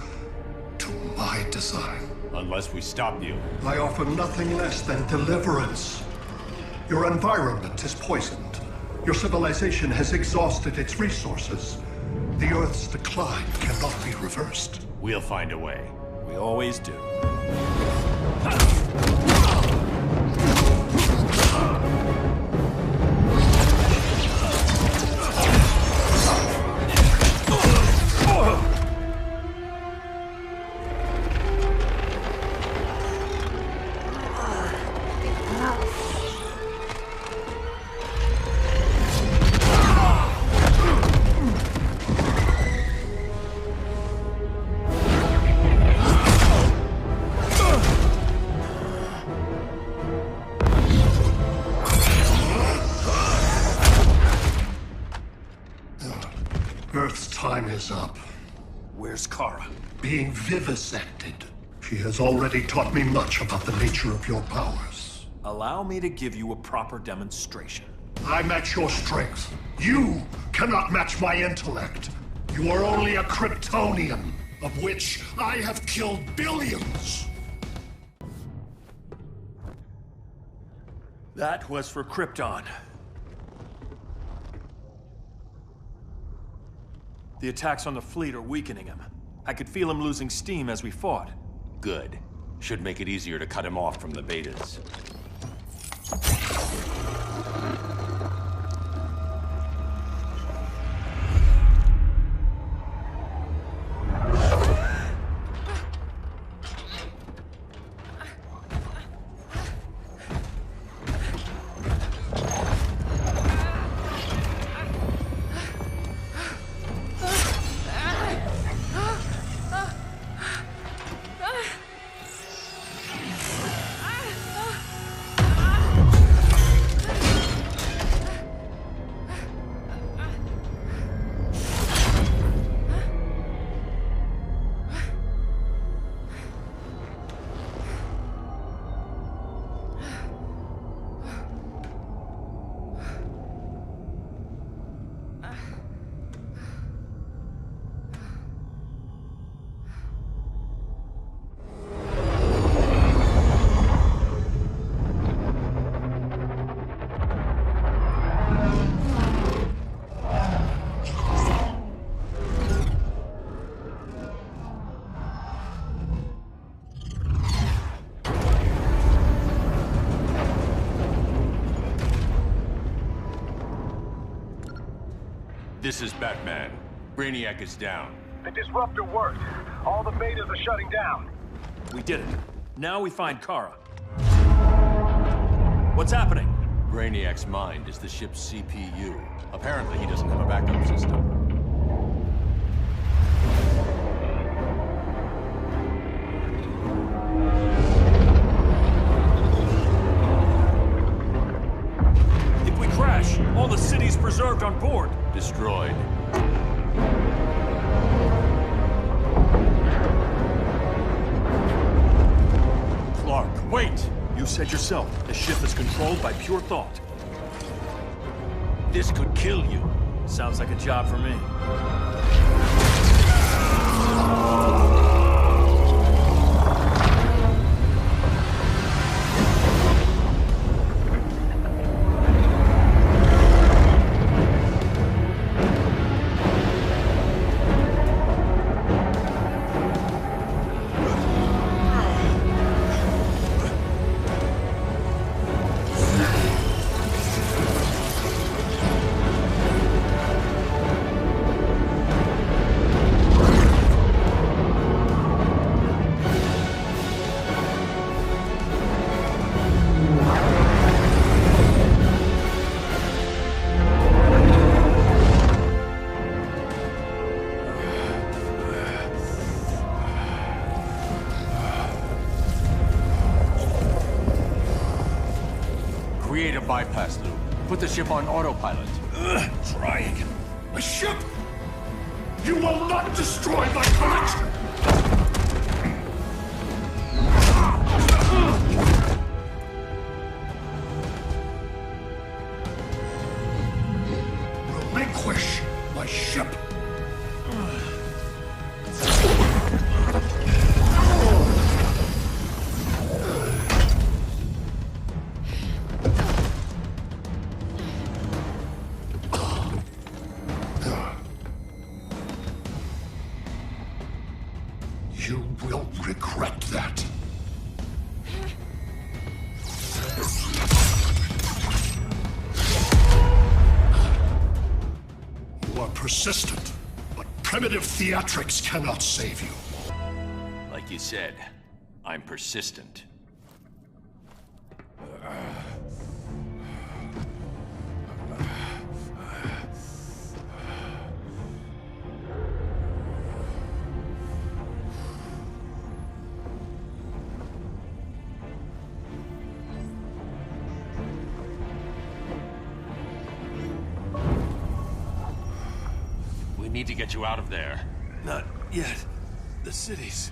Speaker 16: to my design.
Speaker 3: Unless we stop you.
Speaker 16: I offer nothing less than deliverance. Your environment is poisoned. Your civilization has exhausted its resources. The Earth's decline cannot be reversed.
Speaker 3: We'll find a way.
Speaker 8: We always do.
Speaker 16: Earth's time is up.
Speaker 8: Where's Kara?
Speaker 16: Being vivisected. She has already taught me much about the nature of your powers.
Speaker 8: Allow me to give you a proper demonstration.
Speaker 16: I match your strength. You cannot match my intellect. You are only a Kryptonian, of which I have killed billions.
Speaker 8: That was for Krypton. The attacks on the fleet are weakening him. I could feel him losing steam as we fought.
Speaker 3: Good. Should make it easier to cut him off from the betas. This is Batman. Brainiac is down.
Speaker 17: The disruptor worked. All the betas are shutting down.
Speaker 8: We did it. Now we find Kara. What's happening?
Speaker 3: Brainiac's mind is the ship's CPU. Apparently he doesn't have a backup system.
Speaker 8: If we crash, all the city's preserved on board.
Speaker 3: Destroyed.
Speaker 8: Clark, wait! You said yourself, the ship is controlled by pure thought. This could kill you. Sounds like a job for me.
Speaker 3: Create a bypass loop. Put the ship on autopilot.
Speaker 15: Trying. A ship! You will not destroy my collection! Relinquish my ship! You will regret that. You are persistent, but primitive theatrics cannot save you.
Speaker 3: Like you said, I'm persistent. We need to get you out of there.
Speaker 8: Not yet. The city's...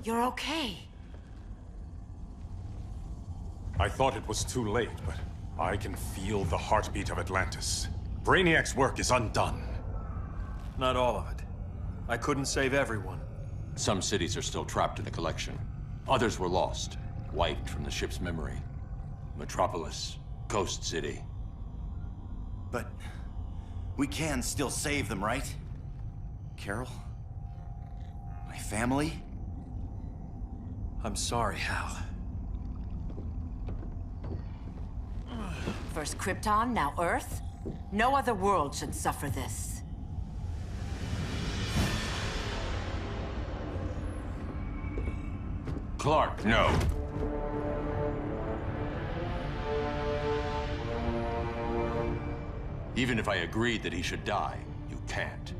Speaker 6: You're okay.
Speaker 10: I thought it was too late, but I can feel the heartbeat of Atlantis. Brainiac's work is undone.
Speaker 8: Not all of it. I couldn't save everyone.
Speaker 3: Some cities are still trapped in the collection. Others were lost, wiped from the ship's memory. Metropolis, Coast City.
Speaker 18: But we can still save them, right? Carol? My family?
Speaker 8: I'm sorry, Hal.
Speaker 6: First Krypton, now Earth? No other world should suffer this.
Speaker 3: Clark, no. Even if I agreed that he should die, you can't.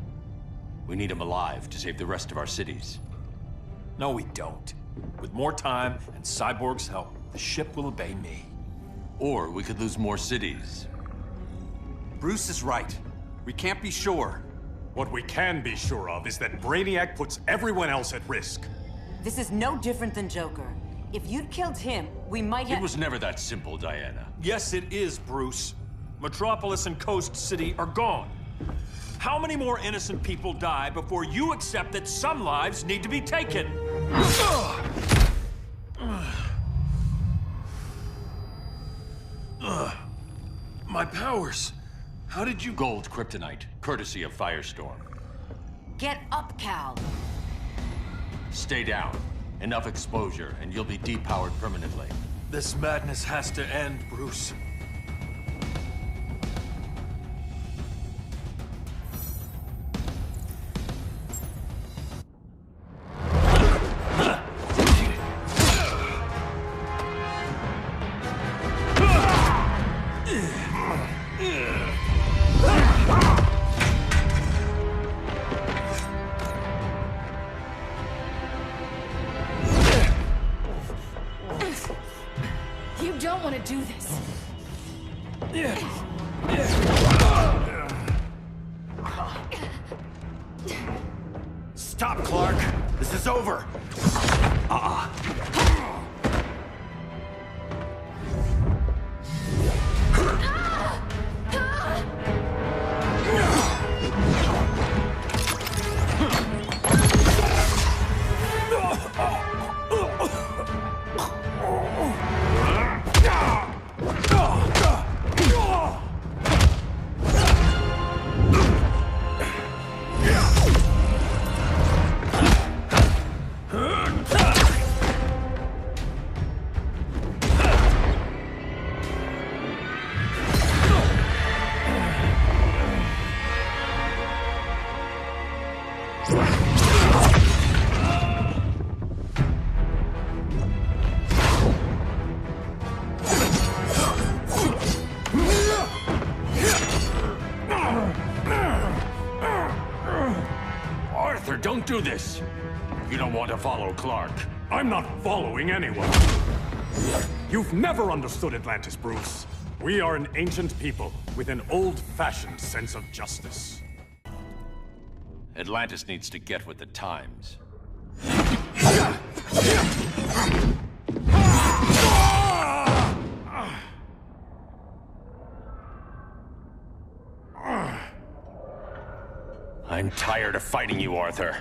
Speaker 3: We need him alive to save the rest of our cities.
Speaker 8: No, we don't. With more time and Cyborg's help, the ship will obey me.
Speaker 3: Or we could lose more cities.
Speaker 5: Bruce is right. We can't be sure.
Speaker 10: What we can be sure of is that Brainiac puts everyone else at risk.
Speaker 6: This is no different than Joker. If you'd killed him, we might have—
Speaker 3: It was never that simple, Diana.
Speaker 8: Yes, it is, Bruce. Metropolis and Coast City are gone. How many more innocent people die before you accept that some lives need to be taken? My powers. How did you—
Speaker 3: Gold kryptonite, courtesy of Firestorm.
Speaker 6: Get up, Cal.
Speaker 3: Stay down. Enough exposure, and you'll be depowered permanently.
Speaker 8: This madness has to end, Bruce.
Speaker 1: You don't want to do this.
Speaker 18: Stop, Clark! This is over!
Speaker 3: Arthur, don't do this! You don't want to follow Clark.
Speaker 10: I'm not following anyone. You've never understood Atlantis, Bruce. We are an ancient people with an old-fashioned sense of justice.
Speaker 3: Atlantis needs to get with the times. I'm tired of fighting you, Arthur.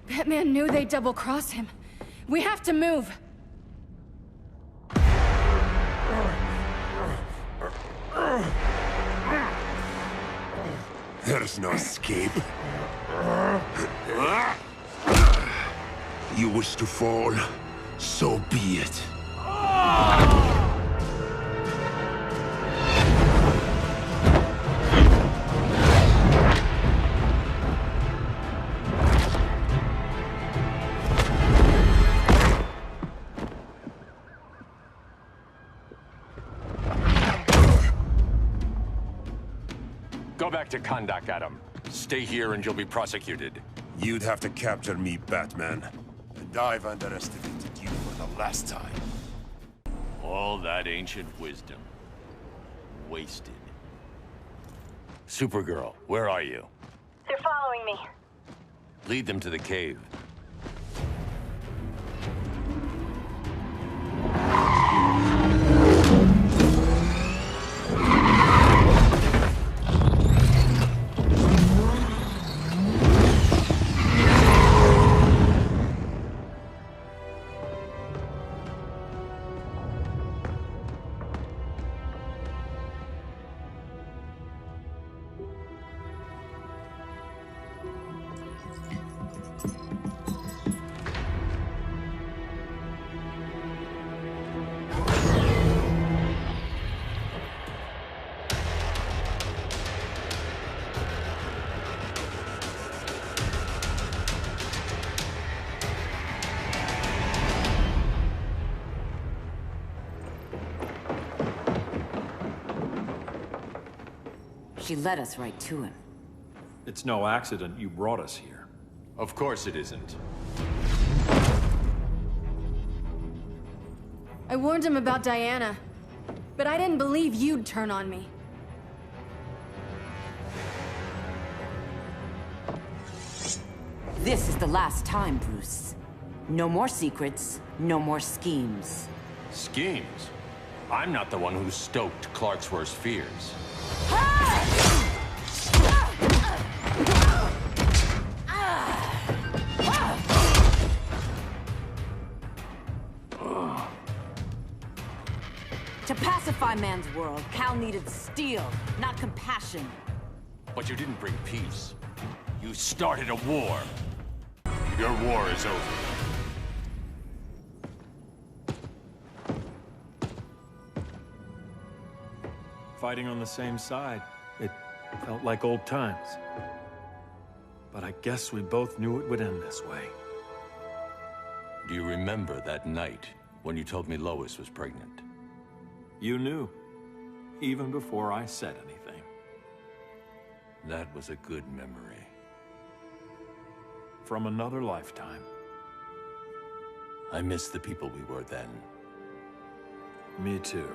Speaker 1: Batman knew they'd double-cross him. We have to move.
Speaker 14: There's no escape. You wish to fall, so be it.
Speaker 3: Go back to Kahndaq, Adam. Stay here and you'll be prosecuted.
Speaker 14: You'd have to capture me, Batman. And I've underestimated you for the last time.
Speaker 3: All that ancient wisdom. Wasted. Supergirl, where are you?
Speaker 19: They're following me.
Speaker 3: Lead them to the cave.
Speaker 6: She led us right to him.
Speaker 8: It's no accident you brought us here.
Speaker 3: Of course it isn't.
Speaker 1: I warned him about Diana, but I didn't believe you'd turn on me.
Speaker 6: This is the last time, Bruce. No more secrets, no more schemes.
Speaker 3: Schemes? I'm not the one who stoked Clark's worst fears.
Speaker 6: To pacify man's world, Cal needed steel, not compassion.
Speaker 3: But you didn't bring peace. You started a war. Your war is over.
Speaker 8: Fighting on the same side, it felt like old times. But I guess we both knew it would end this way.
Speaker 3: Do you remember that night when you told me Lois was pregnant?
Speaker 8: You knew, even before I said anything.
Speaker 3: That was a good memory.
Speaker 8: From another lifetime.
Speaker 3: I miss the people we were then.
Speaker 8: Me too.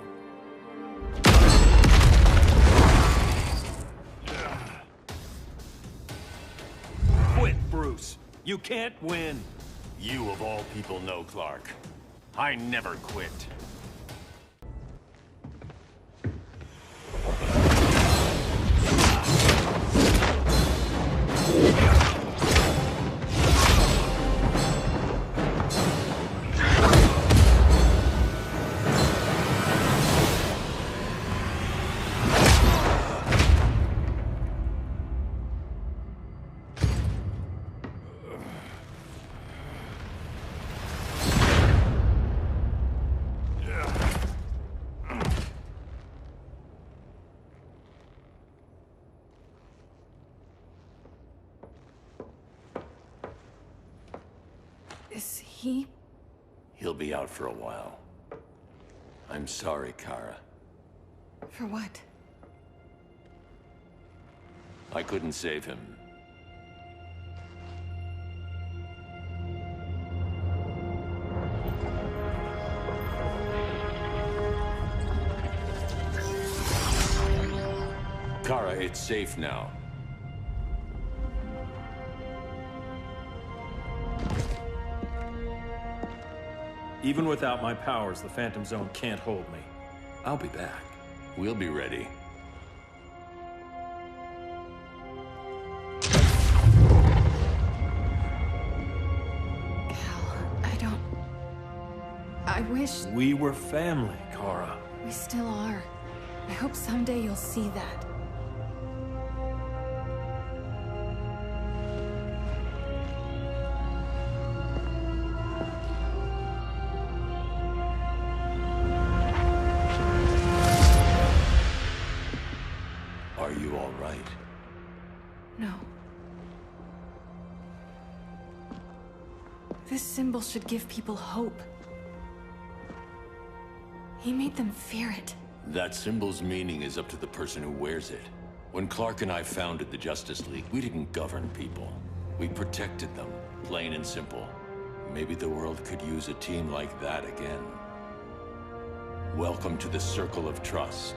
Speaker 8: Quit, Bruce. You can't win.
Speaker 3: You of all people know, Clark. I never quit.
Speaker 1: Is he?
Speaker 3: He'll be out for a while. I'm sorry, Kara.
Speaker 1: For what?
Speaker 3: I couldn't save him. Kara, it's safe now.
Speaker 8: Even without my powers, the Phantom Zone can't hold me. I'll be back.
Speaker 3: We'll be ready.
Speaker 1: I wish...
Speaker 8: We were family, Kara.
Speaker 1: We still are. I hope someday you'll see that.
Speaker 3: Are you all right?
Speaker 1: No. This symbol should give people hope. He made them fear it.
Speaker 3: That symbol's meaning is up to the person who wears it. When Clark and I founded the Justice League, we didn't govern people. We protected them, plain and simple. Maybe the world could use a team like that again. Welcome to the Circle of Trust.